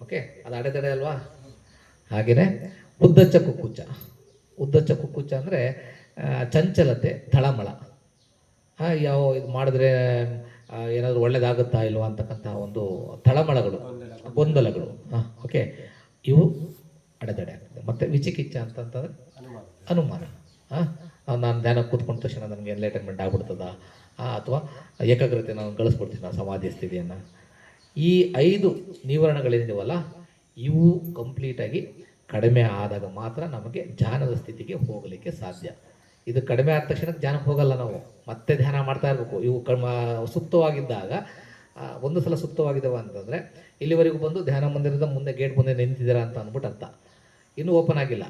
ಓಕೆ, ಅದು ಅಡೆತಡೆ ಅಲ್ವಾ? ಹಾಗೆಯೇ ಉದ್ದಚ್ಚ ಕುಕ್ಕುಚ್ಚ. ಉದ್ದಚ್ಚ ಕುಕ್ಕುಚ್ಚ ಅಂದರೆ ಚಂಚಲತೆ, ತಳಮಳ. ಯಾವ ಇದು ಮಾಡಿದ್ರೆ ಏನಾದರೂ ಒಳ್ಳೇದಾಗುತ್ತಾ ಇಲ್ವಾ ಅಂತಕ್ಕಂಥ ಒಂದು ತಳಮಳಗಳು, ಗೊಂದಲಗಳು. ಓಕೆ, ಇವು ಅಡೆತಡೆ ಆಗ್ತದೆ. ಮತ್ತು ವಿಚಿಕಿಚ್ಚ ಅಂತಂತಂದರೆ ಅನುಮಾನ. ನಾನು ಧ್ಯಾನ ಕೂತ್ಕೊಂಡ ತಕ್ಷಣ ನನಗೆ ಎನ್ಲೈಟನ್ಮೆಂಟ್ ಆಗ್ಬಿಡ್ತದ, ಅಥವಾ ಏಕಾಗ್ರತೆ ನಾನು ಗಳಿಸ್ಬಿಡ್ತೀನಿ ನಾನು ಸಮಾಧಿ ಸ್ಥಿತಿಯನ್ನು. ಈ 5 ನಿವಾರಣೆಗಳೇನಿದೆವಲ್ಲ, ಇವು ಕಂಪ್ಲೀಟಾಗಿ ಕಡಿಮೆ ಆದಾಗ ಮಾತ್ರ ನಮಗೆ ಧ್ಯಾನದ ಸ್ಥಿತಿಗೆ ಹೋಗಲಿಕ್ಕೆ ಸಾಧ್ಯ. ಇದು ಕಡಿಮೆ ಆದ ತಕ್ಷಣ ಧ್ಯಾನಕ್ಕೆ ಹೋಗಲ್ಲ, ನಾವು ಮತ್ತೆ ಧ್ಯಾನ ಮಾಡ್ತಾ ಇರಬೇಕು. ಇವು ಸುಪ್ತವಾಗಿದ್ದಾಗ, ಒಂದು ಸಲ ಸುಪ್ತವಾಗಿದ್ದಾವೆ ಅಂತಂದರೆ ಇಲ್ಲಿವರೆಗೂ ಬಂದು ಧ್ಯಾನ ಮಂದಿರದ ಮುಂದೆ ಗೇಟ್ ಮುಂದೆ ನಿಂತಿದ್ದೀರಾ ಅಂತ ಅಂದ್ಬಿಟ್ಟು ಅರ್ಥ. ಇನ್ನೂ ಓಪನ್ ಆಗಿಲ್ಲ.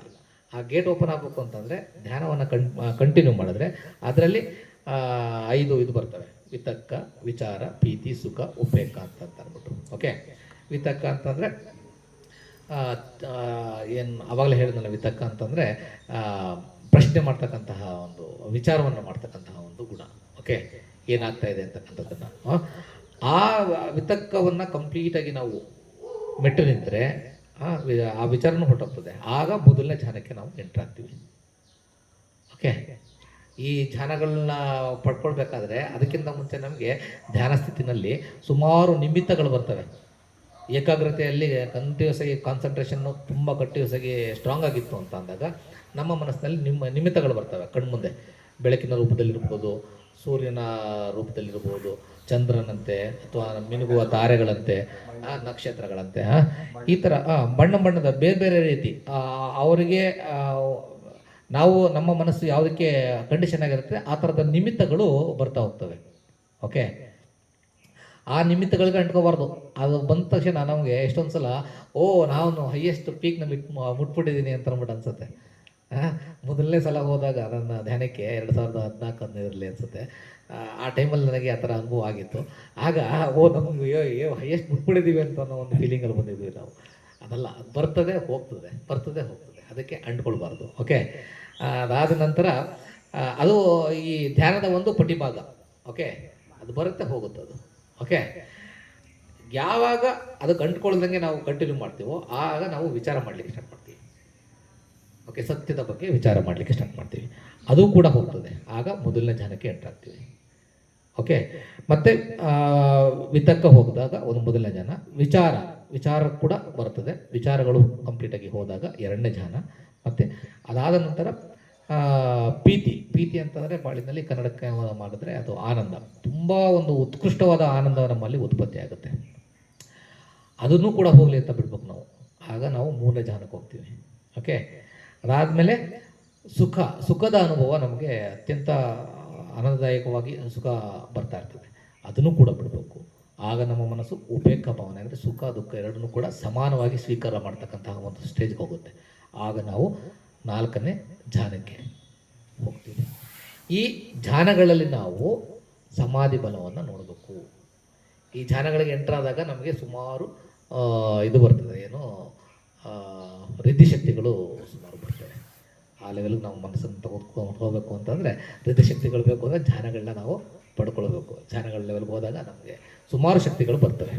ಆ ಗೇಟ್ ಓಪನ್ ಆಗಬೇಕು ಅಂತಂದರೆ ಧ್ಯಾನವನ್ನು ಕಂಟಿನ್ಯೂ ಮಾಡಿದ್ರೆ ಅದರಲ್ಲಿ 5 ಇದು ಬರ್ತವೆ: ವಿತಕ್ಕ, ವಿಚಾರ, ಪ್ರೀತಿ, ಸುಖ, ಉಪೇಕ್ಷ ಅಂತ ಅಂದ್ಬಿಟ್ಟು. ಓಕೆ, ವಿತಕ್ಕ ಅಂತಂದರೆ ಏನು ಆವಾಗಲೇ ಹೇಳಿದ್ನಲ್ಲ, ವಿತಕ್ಕ ಅಂತಂದರೆ ಪ್ರಶ್ನೆ ಮಾಡ್ತಕ್ಕಂತಹ ಒಂದು, ವಿಚಾರವನ್ನು ಮಾಡ್ತಕ್ಕಂತಹ ಒಂದು ಗುಣ. ಓಕೆ, ಏನಾಗ್ತಾ ಇದೆ ಅಂತಕ್ಕಂಥದ್ದನ್ನು, ಆ ವಿತಕ್ಕವನ್ನು ಕಂಪ್ಲೀಟಾಗಿ ನಾವು ಮೆಟ್ಟು ನಿಂತರೆ ಆ ವಿಚಾರನೂ ಹೊರಟೋಗ್ತದೆ. ಆಗ ಮೊದಲನೇ ಧ್ಯಾನಕ್ಕೆ ನಾವು ಎಂಟ್ರಾಗ್ತೀವಿ. ಓಕೆ, ಈ ಧ್ಯಾನಗಳನ್ನ ಪಡ್ಕೊಳ್ಬೇಕಾದ್ರೆ ಅದಕ್ಕಿಂತ ಮುಂಚೆ ನಮಗೆ ಧ್ಯಾನ ಸ್ಥಿತಿನಲ್ಲಿ ಸುಮಾರು ನಿಮಿತ್ತಗಳು ಬರ್ತವೆ. ಏಕಾಗ್ರತೆಯಲ್ಲಿ ಕಂಟಿನ್ಯೂಸ್ ಆಗಿ ಕಾನ್ಸಂಟ್ರೇಷನ್ನು ತುಂಬ ಕಂಟಿನ್ಯೂಸ್ ಆಗಿ ಸ್ಟ್ರಾಂಗ್ ಆಗಿತ್ತು ಅಂತ ಅಂದಾಗ ನಮ್ಮ ಮನಸ್ಸಿನಲ್ಲಿ ನಿಮಿತ್ತಗಳು ಬರ್ತವೆ ಕಣ್ಮುಂದೆ. ಬೆಳಕಿನ ರೂಪದಲ್ಲಿರ್ಬೋದು, ಸೂರ್ಯನ ರೂಪದಲ್ಲಿರ್ಬೋದು, ಚಂದ್ರನಂತೆ ಅಥವಾ ಮಿನುಗುವ ತಾರೆಗಳಂತೆ, ನಕ್ಷತ್ರಗಳಂತೆ, ಈ ಥರ ಬಣ್ಣದ ಬೇರೆ ಬೇರೆ ರೀತಿ ಅವರಿಗೆ ನಾವು ನಮ್ಮ ಮನಸ್ಸು ಯಾವುದಕ್ಕೆ ಕಂಡೀಷನ್ ಆಗಿರುತ್ತೆ ಆ ಥರದ ನಿಮಿತ್ತಗಳು ಬರ್ತಾ ಹೋಗ್ತವೆ. ಓಕೆ, ಆ ನಿಮಿತ್ತಗಳಿಗೆ ಅಂಟ್ಕೋಬಾರ್ದು. ಅದು ಬಂದ ತಕ್ಷಣ ನಮಗೆ ಎಷ್ಟೊಂದು ಸಲ ನಾನು ಹೈಯೆಸ್ಟ್ ಪೀಕ್ನ ಮುಟ್ಬಿಟ್ಟಿದ್ದೀನಿ ಅಂತ ಅಂದ್ಬಿಟ್ಟು ಅನ್ಸುತ್ತೆ. ಮೊದಲನೇ ಸಲ ಹೋದಾಗ ನನ್ನ ಧ್ಯಾನಕ್ಕೆ 2014-15 ಅನಿಸುತ್ತೆ. ಆ ಟೈಮಲ್ಲಿ ನನಗೆ ಆ ಥರ ಅನುಭವ ಆಗಿತ್ತು. ಆಗ ನಮಗೆ ಹೈಯೆಸ್ಟ್ ಮುಟ್ಬಿಟ್ಟಿದ್ದೀವಿ ಅಂತ ಅನ್ನೋ ಒಂದು ಫೀಲಿಂಗಲ್ಲಿ ಬಂದಿದ್ವಿ ನಾವು. ಅದಲ್ಲ, ಅದು ಬರ್ತದೆ ಹೋಗ್ತದೆ, ಅದಕ್ಕೆ ಅಂಟ್ಕೊಳ್ಬಾರ್ದು. ಓಕೆ, ಅದಾದ ನಂತರ ಅದು ಈ ಧ್ಯಾನದ ಒಂದು ಪಟಿಭಾಗ. ಓಕೆ, ಅದು ಬರುತ್ತೆ ಹೋಗುತ್ತೆ ಅದು. ಓಕೆ, ಯಾವಾಗ ಅದಕ್ಕೆ ಅಂಟ್ಕೊಳ್ದಂಗೆ ನಾವು ಕಂಟಿನ್ಯೂ ಮಾಡ್ತೀವೋ ಆಗ ನಾವು ವಿಚಾರ ಮಾಡಲಿಕ್ಕೆ ಸ್ಟಾರ್ಟ್ ಮಾಡ್ತೀವಿ. ಓಕೆ, ಸತ್ಯದ ಬಗ್ಗೆ ವಿಚಾರ ಮಾಡಲಿಕ್ಕೆ ಸ್ಟಾರ್ಟ್ ಮಾಡ್ತೀವಿ, ಅದು ಕೂಡ ಹೋಗ್ತದೆ. ಆಗ ಮೊದಲನೇ ಧ್ಯಾನಕ್ಕೆ ಎಂಟರ್ ಆಗ್ತೀವಿ. ಓಕೆ, ಮತ್ತು ವಿತರ್ಕ ಹೋಗಿದಾಗ ಒಂದು ಮೊದಲನೇ ಧ್ಯಾನ, ವಿಚಾರ ಕೂಡ ಬರ್ತದೆ. ವಿಚಾರಗಳು ಕಂಪ್ಲೀಟಾಗಿ ಹೋದಾಗ ಎರಡನೇ ಧ್ಯಾನ. ಮತ್ತು ಅದಾದ ನಂತರ ಪ್ರೀತಿ ಅಂತಂದರೆ ಬಾಳಿನಲ್ಲಿ ಕನ್ನಡಕ್ಕೆ ಮಾಡಿದ್ರೆ ಅದು ಆನಂದ. ತುಂಬ ಒಂದು ಉತ್ಕೃಷ್ಟವಾದ ಆನಂದ ನಮ್ಮಲ್ಲಿ ಉತ್ಪತ್ತಿ ಆಗುತ್ತೆ. ಅದನ್ನು ಕೂಡ ಹೋಗಲಿ ಅಂತ ಬಿಡ್ಬೇಕು ನಾವು. ಆಗ ನಾವು ಮೂರನೇ ಧ್ಯಾನಕ್ಕೆ ಹೋಗ್ತೀವಿ. ಓಕೆ, ಅದಾದಮೇಲೆ ಸುಖದ ಅನುಭವ ನಮಗೆ ಅತ್ಯಂತ ಆನಂದದಾಯಕವಾಗಿ ಸುಖ ಬರ್ತಾ ಇರ್ತದೆ. ಅದನ್ನು ಕೂಡ ಬಿಡಬೇಕು. ಆಗ ನಮ್ಮ ಮನಸ್ಸು ಉಪೇಕ್ಷಾ ಭಾವನೆ, ಅಂದರೆ ಸುಖ ದುಃಖ ಎರಡನ್ನೂ ಕೂಡ ಸಮಾನವಾಗಿ ಸ್ವೀಕಾರ ಮಾಡ್ತಕ್ಕಂತಹ ಒಂದು ಸ್ಟೇಜ್ಗೆ ಹೋಗುತ್ತೆ. ಆಗ ನಾವು ನಾಲ್ಕನೇ ಧ್ಯಾನಕ್ಕೆ ಹೋಗ್ತೀವಿ. ಈ ಧ್ಯಾನಗಳಲ್ಲಿ ನಾವು ಸಮಾಧಿ ಬಲವನ್ನು ನೋಡಬೇಕು. ಈ ಧ್ಯಾನಗಳಿಗೆ ಎಂಟ್ರಾದಾಗ ನಮಗೆ ಸುಮಾರು ಇದು ಬರ್ತದೆ, ಏನು ರಿದ್ಧಿಶಕ್ತಿಗಳು ಸುಮಾರು ಬರ್ತವೆ. ಆ ಲೆವೆಲ್ಗೆ ನಾವು ಮನಸ್ಸನ್ನು ತೆಗೆದುಕೊಂಡು ಹೋಗಬೇಕು ಅಂತಂದರೆ ರಿದ್ಧಿಶಕ್ತಿಗಳು ಬೇಕು ಅಂದರೆ ಧ್ಯಾನಗಳನ್ನ ನಾವು ಪಡ್ಕೊಳ್ಬೇಕು. ಧ್ಯಾನಗಳ ಲೆವೆಲ್ಗೆ ಹೋದಾಗ ನಮಗೆ ಸುಮಾರು ಶಕ್ತಿಗಳು ಬರ್ತವೆ.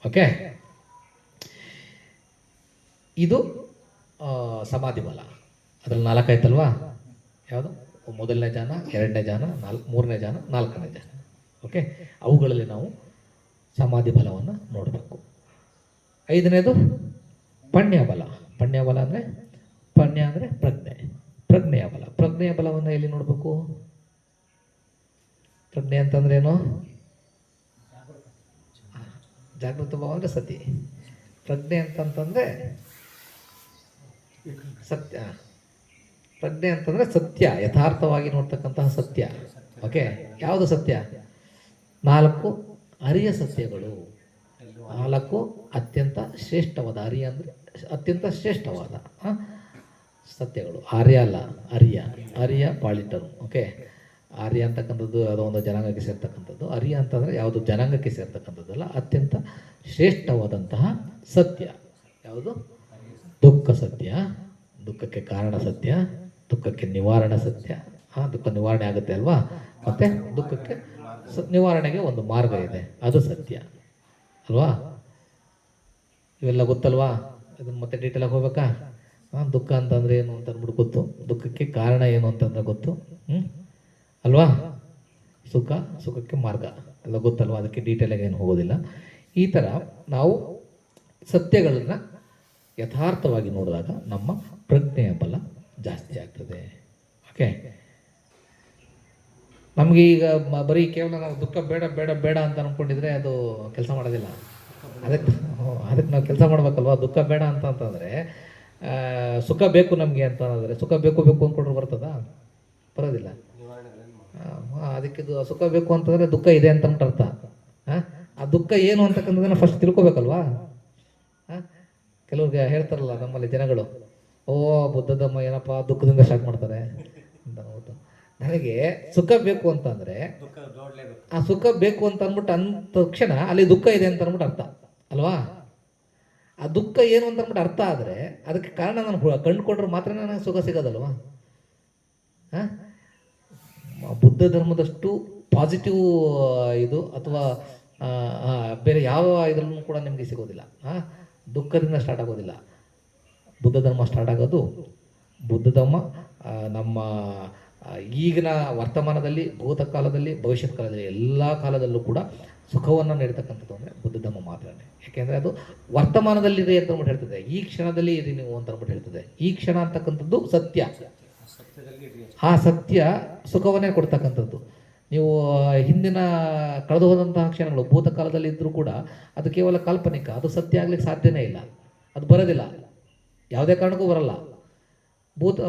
ಓಕೆ, ಇದು ಸಮಾಧಿ ಬಲ. ಅದರಲ್ಲಿ 4 ಆಯ್ತಲ್ವಾ? ಯಾವುದು? ಮೊದಲನೇ ಧ್ಯಾನ, ಎರಡನೇ ಧ್ಯಾನ, ಮೂರನೇ ಧ್ಯಾನ, ನಾಲ್ಕನೇ ಧ್ಯಾನ. ಓಕೆ, ಅವುಗಳಲ್ಲಿ ನಾವು ಸಮಾಧಿ ಬಲವನ್ನು ನೋಡಬೇಕು. 5ನೇದು ಪಣ್ಯ ಬಲ. ಅಂದರೆ ಪ್ರಜ್ಞೆಯ ಬಲ. ಪ್ರಜ್ಞೆಯ ಬಲವನ್ನು ಎಲ್ಲಿ ನೋಡಬೇಕು? ಪ್ರಜ್ಞೆ ಅಂತಂದ್ರೆ ಏನು? ಜಾಗೃತ ಭಾವ ಅಂದರೆ ಸತಿ. ಪ್ರಜ್ಞೆ ಅಂತಂತಂದರೆ ಸತ್ಯ. ಪ್ರಜ್ಞೆ ಅಂತಂದರೆ ಸತ್ಯ, ಯಥಾರ್ಥವಾಗಿ ನೋಡ್ತಕ್ಕಂತಹ ಸತ್ಯ. ಓಕೆ, ಯಾವುದು ಸತ್ಯ? 4 ಅರಿಯ ಸತ್ಯಗಳು. 4 ಅತ್ಯಂತ ಶ್ರೇಷ್ಠವಾದ, ಅರಿಯ ಅಂದರೆ ಅತ್ಯಂತ ಶ್ರೇಷ್ಠವಾದ ಸತ್ಯಗಳು. ಆರ್ಯ ಅಲ್ಲ, ಅರಿಯ ಪಾಳಿಟರು. ಓಕೆ, ಆರ್ಯ ಅಂತಕ್ಕಂಥದ್ದು ಯಾವುದೋ ಒಂದು ಜನಾಂಗಕ್ಕೆ ಸೇರ್ತಕ್ಕಂಥದ್ದು. ಅರಿಯ ಅಂತಂದರೆ ಯಾವುದು ಜನಾಂಗಕ್ಕೆ ಸೇರ್ತಕ್ಕಂಥದ್ದಲ್ಲ, ಅತ್ಯಂತ ಶ್ರೇಷ್ಠವಾದಂತಹ ಸತ್ಯ. ಯಾವುದು? ದುಃಖ ಸತ್ಯ, ದುಃಖಕ್ಕೆ ಕಾರಣ ಸತ್ಯ, ದುಃಖಕ್ಕೆ ನಿವಾರಣೆ ಸತ್ಯ. ದುಃಖ ನಿವಾರಣೆ ಆಗುತ್ತೆ ಅಲ್ವಾ? ಮತ್ತು ದುಃಖಕ್ಕೆ ನಿವಾರಣೆಗೆ ಒಂದು ಮಾರ್ಗ ಇದೆ, ಅದು ಸತ್ಯ ಅಲ್ವಾ? ಇವೆಲ್ಲ ಗೊತ್ತಲ್ವಾ? ಇದನ್ನು ಮತ್ತೆ ಡೀಟೇಲಾಗಿ ಹೋಗ್ಬೇಕಾ? ದುಃಖ ಅಂತಂದರೆ ಏನು ಅಂತ ಅಂದ್ಬಿಟ್ಟು ಗೊತ್ತು, ದುಃಖಕ್ಕೆ ಕಾರಣ ಏನು ಅಂತಂದ್ರೆ ಗೊತ್ತು ಅಲ್ವಾ? ಸುಖಕ್ಕೆ ಮಾರ್ಗ ಎಲ್ಲ ಗೊತ್ತಲ್ವಾ? ಅದಕ್ಕೆ ಡೀಟೇಲಾಗಿ ಏನು ಹೋಗೋದಿಲ್ಲ. ಈ ಥರ ನಾವು ಸತ್ಯಗಳನ್ನು ಯಥಾರ್ಥವಾಗಿ ನೋಡಿದಾಗ ನಮ್ಮ ಪ್ರಜ್ಞೆಯ ಬಲ ಜಾಸ್ತಿ ಆಗ್ತದೆ. ಓಕೆ, ನಮಗೆ ಈಗ ಬರೀ ಕೇವಲ ನಾವು ದುಃಖ ಬೇಡ ಬೇಡ ಬೇಡ ಅಂತ ಅಂದ್ಕೊಂಡಿದ್ರೆ ಅದು ಕೆಲಸ ಮಾಡೋದಿಲ್ಲ. ಅದಕ್ಕೆ ನಾವು ಕೆಲಸ ಮಾಡ್ಬೇಕಲ್ವ? ದುಃಖ ಬೇಡ ಅಂತಂದರೆ ಸುಖ ಬೇಕು ನಮಗೆ ಅಂತ ಅಂದರೆ, ಸುಖ ಬೇಕು ಅಂದ್ಕೊಂಡ್ರೆ ಬರ್ತದಾ? ಬರೋದಿಲ್ಲ. ಅದಕ್ಕೆ ಸುಖ ಬೇಕು ಅಂತಂದರೆ ದುಃಖ ಇದೆ ಅಂತ ಅರ್ಥ. ಆ ದುಃಖ ಏನು ಅಂತಕ್ಕಂಥದ್ದನ್ನು ಫಸ್ಟ್ ತಿಳ್ಕೊಬೇಕಲ್ವಾ? ಕೆಲವ್ರಿಗೆ ಹೇಳ್ತಾರಲ್ಲ ನಮ್ಮಲ್ಲಿ ಜನಗಳು, ಬುದ್ಧದಮ್ಮ ಏನಪ್ಪ ದುಃಖದಿಂದ ಸ್ಟಾರ್ಟ್ ಮಾಡ್ತಾರೆ ಅಂತ ಅಂದ್ಬಿಟ್ಟು. ನನಗೆ ಸುಖ ಬೇಕು ಅಂತಂದರೆ ಆ ಸುಖ ಬೇಕು ಅಂತ ಅಂದ್ಬಿಟ್ಟು ಅಂದ ತಕ್ಷಣ ಅಲ್ಲಿ ದುಃಖ ಇದೆ ಅಂತ ಅಂದ್ಬಿಟ್ಟು ಅರ್ಥ ಅಲ್ವಾ? ಆ ದುಃಖ ಏನು ಅಂತ ಅಂದ್ಬಿಟ್ಟು ಅರ್ಥ ಆದರೆ ಅದಕ್ಕೆ ಕಾರಣ ನಾನು ಕಂಡುಕೊಂಡ್ರೆ ಮಾತ್ರ ನನಗೆ ಸುಖ ಸಿಗೋದಲ್ವಾ? ಬುದ್ಧ ಧರ್ಮದಷ್ಟು ಪಾಸಿಟಿವ್ ಇದು ಅಥವಾ ಬೇರೆ ಯಾವ ಇದರಲ್ಲೂ ಕೂಡ ನಿಮಗೆ ಸಿಗೋದಿಲ್ಲ. ದುಃಖದಿಂದ ಸ್ಟಾರ್ಟ್ ಆಗೋದಿಲ್ಲ. ಬುದ್ಧ ಧರ್ಮ ಸ್ಟಾರ್ಟ್ ಆಗೋದು, ಬುದ್ಧ ಧರ್ಮ ನಮ್ಮ ಈಗಿನ ವರ್ತಮಾನದಲ್ಲಿ, ಭೂತಕಾಲದಲ್ಲಿ, ಭವಿಷ್ಯತ್ ಕಾಲದಲ್ಲಿ ಎಲ್ಲ ಕಾಲದಲ್ಲೂ ಕೂಡ ಸುಖವನ್ನು ನೀಡ್ತಕ್ಕಂಥದ್ದು ಅಂದರೆ ಬುದ್ಧ ಧಮ್ಮ ಮಾತ್ರನೇ. ಯಾಕೆಂದರೆ ಅದು ವರ್ತಮಾನದಲ್ಲಿದೆ ಅಂತ ಅಂದ್ಬಿಟ್ಟು ಹೇಳ್ತದೆ, ಈ ಕ್ಷಣದಲ್ಲಿ ಇರಿ ನೀವು ಅಂತ ಅಂದ್ಬಿಟ್ಟು ಹೇಳ್ತದೆ. ಈ ಕ್ಷಣ ಅಂತಕ್ಕಂಥದ್ದು ಸತ್ಯ, ಆ ಸತ್ಯ ಸುಖವನ್ನೇ ಕೊಡ್ತಕ್ಕಂಥದ್ದು. ನೀವು ಹಿಂದಿನ ಕಳೆದು ಹೋದಂತಹ ಕ್ಷಣಗಳು ಭೂತಕಾಲದಲ್ಲಿ ಇದ್ದರೂ ಕೂಡ ಅದು ಕೇವಲ ಕಾಲ್ಪನಿಕ, ಅದು ಸತ್ಯ ಆಗ್ಲಿಕ್ಕೆ ಸಾಧ್ಯನೇ ಇಲ್ಲ, ಅದು ಬರೋದಿಲ್ಲ, ಯಾವುದೇ ಕಾರಣಕ್ಕೂ ಬರಲ್ಲ.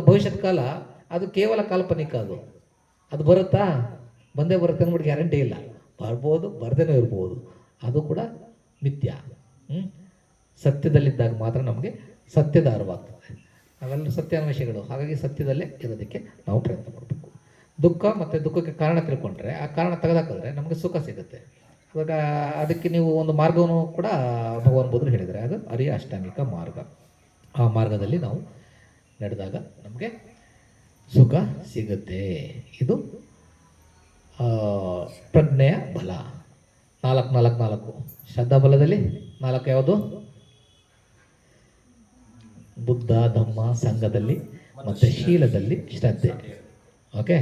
ಭವಿಷ್ಯತ್ ಕಾಲ ಅದು ಕೇವಲ ಕಾಲ್ಪನಿಕ, ಅದು ಬರುತ್ತಾ, ಬಂದೇ ಬರುತ್ತೆ ಅಂದ್ಬಿಟ್ಟು ಗ್ಯಾರಂಟಿ ಇಲ್ಲ, ಬರ್ಬೋದು, ಬರ್ದೇನೂ ಇರ್ಬೋದು, ಅದು ಕೂಡ ಮಿಥ್ಯ. ಸತ್ಯದಲ್ಲಿದ್ದಾಗ ಮಾತ್ರ ನಮಗೆ ಸತ್ಯದ ಅರಿವಾಗ್ತದೆ. ಅವೆಲ್ಲ ಸತ್ಯಾನ್ವೇಷಿಗಳು, ಹಾಗಾಗಿ ಸತ್ಯದಲ್ಲೇ ಇರೋದಕ್ಕೆ ನಾವು ಪ್ರಯತ್ನ ಮಾಡಬೇಕು. ದುಃಖ ಮತ್ತು ದುಃಖಕ್ಕೆ ಕಾರಣ ತಿಳ್ಕೊಂಡ್ರೆ, ಆ ಕಾರಣ ತೆಗೆದಾಕಿದ್ರೆ ನಮಗೆ ಸುಖ ಸಿಗುತ್ತೆ. ಇವಾಗ ಅದಕ್ಕೆ ನೀವು ಒಂದು ಮಾರ್ಗವನ್ನು ಕೂಡ ಭಗವಾನ್ ಬುದ್ಧರು ಹೇಳಿದ್ದಾರೆ, ಅದು ಅರಿಯ ಅಷ್ಟಾಂಗಿಕ ಮಾರ್ಗ. ಆ ಮಾರ್ಗದಲ್ಲಿ ನಾವು ನಡೆದಾಗ ನಮಗೆ ಸುಖ ಸಿಗುತ್ತೆ. ಇದು ಪ್ರಜ್ಞೆಯ ಬಲ. 4 ಶ್ರದ್ಧಾ ಬಲದಲ್ಲಿ 4 ಯಾವುದು? ಬುದ್ಧ ಧಮ್ಮ ಸಂಘದಲ್ಲಿ ಮತ್ತು ಶೀಲದಲ್ಲಿ ಶ್ರದ್ಧೆ. ಓಕೆ,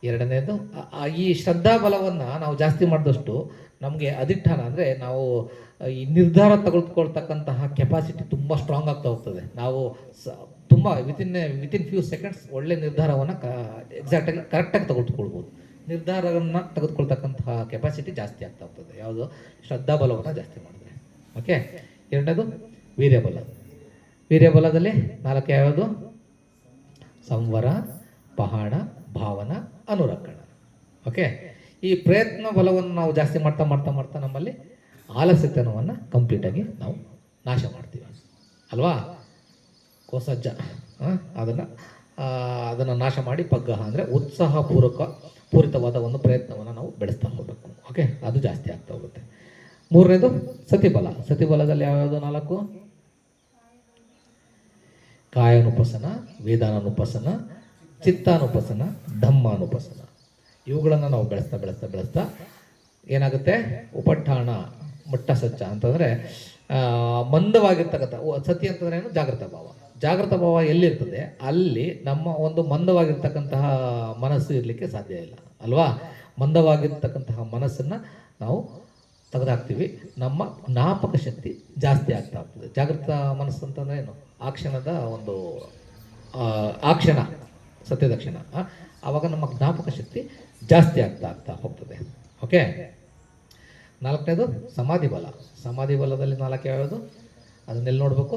ಎರಡನೇದು ಈ ಶ್ರದ್ಧಾ ಬಲವನ್ನು ನಾವು ಜಾಸ್ತಿ ಮಾಡಿದಷ್ಟು ನಮಗೆ ಅಧಿಷ್ಠಾನ ಅಂದರೆ ನಾವು ಈ ನಿರ್ಧಾರ ತೆಗೆದುಕೊಳ್ತಕ್ಕಂತಹ ಕೆಪಾಸಿಟಿ ತುಂಬ ಸ್ಟ್ರಾಂಗ್ ಆಗ್ತಾ ಹೋಗ್ತದೆ. ನಾವು ತುಂಬ ವಿತಿನ್ ಫ್ಯೂ ಸೆಕೆಂಡ್ಸ್ ಒಳ್ಳೆ ನಿರ್ಧಾರವನ್ನು ಎಕ್ಸಾಕ್ಟಾಗಿ ಕರೆಕ್ಟಾಗಿ ತೆಗೆದುಕೊಳ್ಬೋದು. ನಿರ್ಧಾರವನ್ನು ತೆಗೆದುಕೊಳ್ತಕ್ಕಂತಹ ಕೆಪಾಸಿಟಿ ಜಾಸ್ತಿ ಆಗ್ತಾ ಹೋಗ್ತದೆ, ಯಾವುದು? ಶ್ರದ್ಧಾ ಬಲವನ್ನು ಜಾಸ್ತಿ ಮಾಡಿದ್ರೆ. ಓಕೆ, ಎರಡನೇದು ವೀರ್ಯಬಲ. ವೀರ್ಯಬಲದಲ್ಲಿ 4 ಯಾವುದು? ಸಂವರ, ಪಹಾಣ, ಭಾವನ, ಅನುರಕ್ಷಣ. ಓಕೆ, ಈ ಪ್ರಯತ್ನ ಬಲವನ್ನು ನಾವು ಜಾಸ್ತಿ ಮಾಡ್ತಾ ಮಾಡ್ತಾ ಮಾಡ್ತಾ ನಮ್ಮಲ್ಲಿ ಆಲಸ್ಯತನವನ್ನು ಕಂಪ್ಲೀಟಾಗಿ ನಾವು ನಾಶ ಮಾಡ್ತೀವಿ ಅಲ್ವಾ? ಕೋಸಜ್ಜ ಅದನ್ನು ನಾಶ ಮಾಡಿ ಪಗ್ಗ ಅಂದರೆ ಪೂರಿತವಾದ ಒಂದು ಪ್ರಯತ್ನವನ್ನು ನಾವು ಬೆಳೆಸ್ತಾ ಹೋಗಬೇಕು. ಓಕೆ, ಅದು ಜಾಸ್ತಿ ಆಗ್ತಾ ಹೋಗುತ್ತೆ. ಮೂರನೇದು ಸತಿಬಲ. ಸತಿಬಲದಲ್ಲಿ ಯಾವ್ಯಾವುದು 4? ಕಾಯಾನುಪಸನ, ವೇದಾನುಪಸನ, ಚಿತ್ತಾನುಪಸನ, ಧಮ್ಮಾನುಪಸನ. ಇವುಗಳನ್ನು ನಾವು ಬೆಳೆಸ್ತಾ ಏನಾಗುತ್ತೆ? ಉಪಠಾಣ ಮಟ್ಟ ಸಚ್ಚ ಅಂತಂದರೆ ಮಂದವಾಗಿರ್ತಕ್ಕಂಥ ಸತಿ ಅಂತಂದ್ರೆ ಏನು? ಜಾಗೃತ ಭಾವ. ಜಾಗೃತ ಭಾವ ಎಲ್ಲಿರ್ತದೆ ಅಲ್ಲಿ ನಮ್ಮ ಒಂದು ಮಂದವಾಗಿರ್ತಕ್ಕಂತಹ ಮನಸ್ಸು ಇರಲಿಕ್ಕೆ ಸಾಧ್ಯ ಇಲ್ಲ ಅಲ್ವಾ? ಮಂದವಾಗಿರ್ತಕ್ಕಂತಹ ಮನಸ್ಸನ್ನು ನಾವು ತೆಗೆದಾಕ್ತೀವಿ, ನಮ್ಮ ಜ್ಞಾಪಕ ಶಕ್ತಿ ಜಾಸ್ತಿ ಆಗ್ತಾ ಹೋಗ್ತದೆ. ಜಾಗೃತ ಮನಸ್ಸು ಅಂತಂದ್ರೆ ಏನು? ಆ ಕ್ಷಣದ ಒಂದು ಆ ಕ್ಷಣ ಸತ್ಯದ ಕ್ಷಣ, ಆವಾಗ ನಮ್ಮ ಜ್ಞಾಪಕ ಶಕ್ತಿ ಜಾಸ್ತಿ ಆಗ್ತಾ ಹೋಗ್ತದೆ. ಓಕೆ, 4ನೇದು ಸಮಾಧಿ ಬಲ. ಸಮಾಧಿ ಬಲದಲ್ಲಿ 4 ಯಾವುದು? ಅದನ್ನೆಲ್ಲಿ ನೋಡಬೇಕು?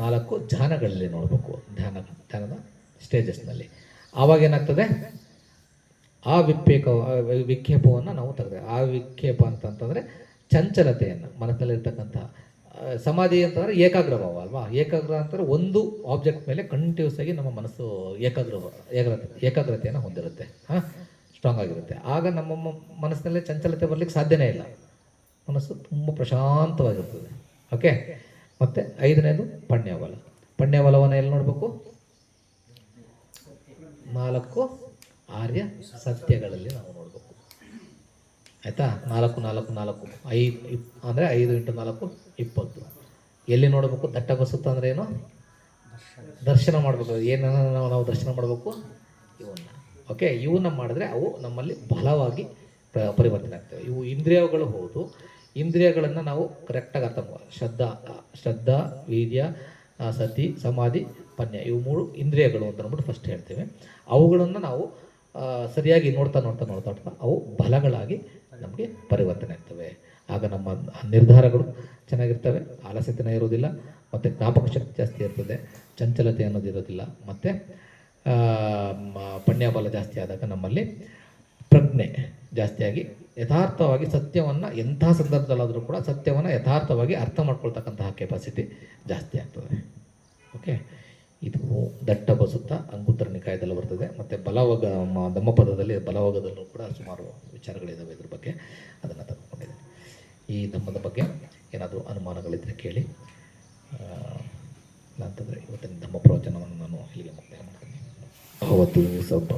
4 ಧ್ಯಾನಗಳಲ್ಲಿ ನೋಡಬೇಕು, ಧ್ಯಾನದ ಸ್ಟೇಜಸ್ನಲ್ಲಿ. ಆವಾಗ ಏನಾಗ್ತದೆ? ಆ ವಿಕ್ಷೇಪವನ್ನು ನಾವು ತೆಗೆದ್ರೆ, ಆ ವಿಕ್ಷೇಪ ಅಂತಂತಂದರೆ ಚಂಚಲತೆಯನ್ನು ಮನಸ್ಸಲ್ಲಿರ್ತಕ್ಕಂಥ. ಸಮಾಧಿ ಅಂತಂದರೆ ಏಕಾಗ್ರಭಾವ ಅಲ್ವಾ? ಏಕಾಗ್ರ ಅಂತಂದರೆ ಒಂದು ಆಬ್ಜೆಕ್ಟ್ ಮೇಲೆ ಕಂಟಿನ್ಯೂಸ್ ಆಗಿ ನಮ್ಮ ಮನಸ್ಸು ಏಕಾಗ್ರತೆಯನ್ನು ಹೊಂದಿರುತ್ತೆ, ಸ್ಟ್ರಾಂಗ್ ಆಗಿರುತ್ತೆ. ಆಗ ನಮ್ಮ ಮನಸ್ಸಿನಲ್ಲಿ ಚಂಚಲತೆ ಬರಲಿಕ್ಕೆ ಸಾಧ್ಯನೇ ಇಲ್ಲ, ಮನಸ್ಸು ತುಂಬ ಪ್ರಶಾಂತವಾಗಿರ್ತದೆ. ಓಕೆ, ಮತ್ತು 5ನೇದು ಪಣ್ಯಬಲ. ಪಣ್ಯಬಲವನ್ನು ಎಲ್ಲಿ ನೋಡಬೇಕು? 4 ಆರ್ಯ ಸತ್ಯಗಳಲ್ಲಿ ನಾವು ನೋಡಬೇಕು. ಆಯಿತಾ? 4 5 ಅಂದರೆ 5 × 4 20. ಎಲ್ಲಿ ನೋಡಬೇಕು? ದಟ್ಟ ಬಸುತ್ತ ಅಂದರೆ ಏನು? ದರ್ಶನ ಮಾಡಬೇಕು. ಏನನ್ನು ನಾವು ದರ್ಶನ ಮಾಡಬೇಕು? ಇವನ್ನ. ಓಕೆ, ಇವನ್ನ ಮಾಡಿದ್ರೆ ಅವು ನಮ್ಮಲ್ಲಿ ಬಲವಾಗಿ ಪರಿವರ್ತನೆ ಆಗ್ತವೆ. ಇವು ಇಂದ್ರಿಯಗಳು ಹೌದು, ಇಂದ್ರಿಯಗಳನ್ನು ನಾವು ಕರೆಕ್ಟಾಗಿ ಅರ್ಥ ಶ್ರದ್ಧಾ, ವೀರ್ಯ, ಸತಿ, ಸಮಾಧಿ, ಪನ್ಯ, ಇವು 3 ಇಂದ್ರಿಯಗಳು ಅಂತ ಅಂದ್ಬಿಟ್ಟು ಫಸ್ಟ್ ಹೇಳ್ತೇವೆ. ಅವುಗಳನ್ನು ನಾವು ಸರಿಯಾಗಿ ನೋಡ್ತಾ ಅವು ಬಲಗಳಾಗಿ ನಮಗೆ ಪರಿವರ್ತನೆ ಆಗ್ತವೆ. ಆಗ ನಮ್ಮ ನಿರ್ಧಾರಗಳು ಚೆನ್ನಾಗಿರ್ತವೆ, ಆಲಸ್ಯತನ ಇರೋದಿಲ್ಲ, ಮತ್ತು ಜ್ಞಾಪಕ ಶಕ್ತಿ ಜಾಸ್ತಿ ಇರ್ತದೆ, ಚಂಚಲತೆ ಅನ್ನೋದು ಇರೋದಿಲ್ಲ. ಮತ್ತು ಪಣ್ಯಬಲ ಜಾಸ್ತಿ ಆದಾಗ ನಮ್ಮಲ್ಲಿ ಪ್ರಜ್ಞೆ ಜಾಸ್ತಿಯಾಗಿ ಯಥಾರ್ಥವಾಗಿ ಸತ್ಯವನ್ನು ಎಂಥ ಸಂದರ್ಭದಲ್ಲಾದರೂ ಕೂಡ ಸತ್ಯವನ್ನು ಯಥಾರ್ಥವಾಗಿ ಅರ್ಥ ಮಾಡ್ಕೊಳ್ತಕ್ಕಂತಹ ಕೆಪಾಸಿಟಿ ಜಾಸ್ತಿ ಆಗ್ತದೆ. ಓಕೆ, ಇದು ದಟ್ಟ ಬಸುತ್ತ ಅಂಗುತ್ತರ ನಿಕಾಯದಲ್ಲಿ ಬರ್ತದೆ. ಮತ್ತು ಧಮ್ಮಪದದಲ್ಲಿ ಬಲವಗದಲ್ಲೂ ಕೂಡ ಸುಮಾರು ವಿಚಾರಗಳಿದ್ದಾವೆ ಇದ್ರ ಬಗ್ಗೆ, ಅದನ್ನು ತೆಗೆದುಕೊಂಡಿದ್ದೇನೆ. ಈ ಧಮ್ಮದ ಬಗ್ಗೆ ಏನಾದರೂ ಅನುಮಾನಗಳಿದ್ದರೆ ಕೇಳಿ. ಅಂತಂದರೆ ಇವತ್ತಿನ ಧಮ್ಮ ಪ್ರವಚನವನ್ನು ನಾನು ಇಲ್ಲಿಗೆ ಮುಕ್ತಾಯ ಮಾಡ್ತೀನಿ. ಅವತ್ತು ಸ್ವಲ್ಪ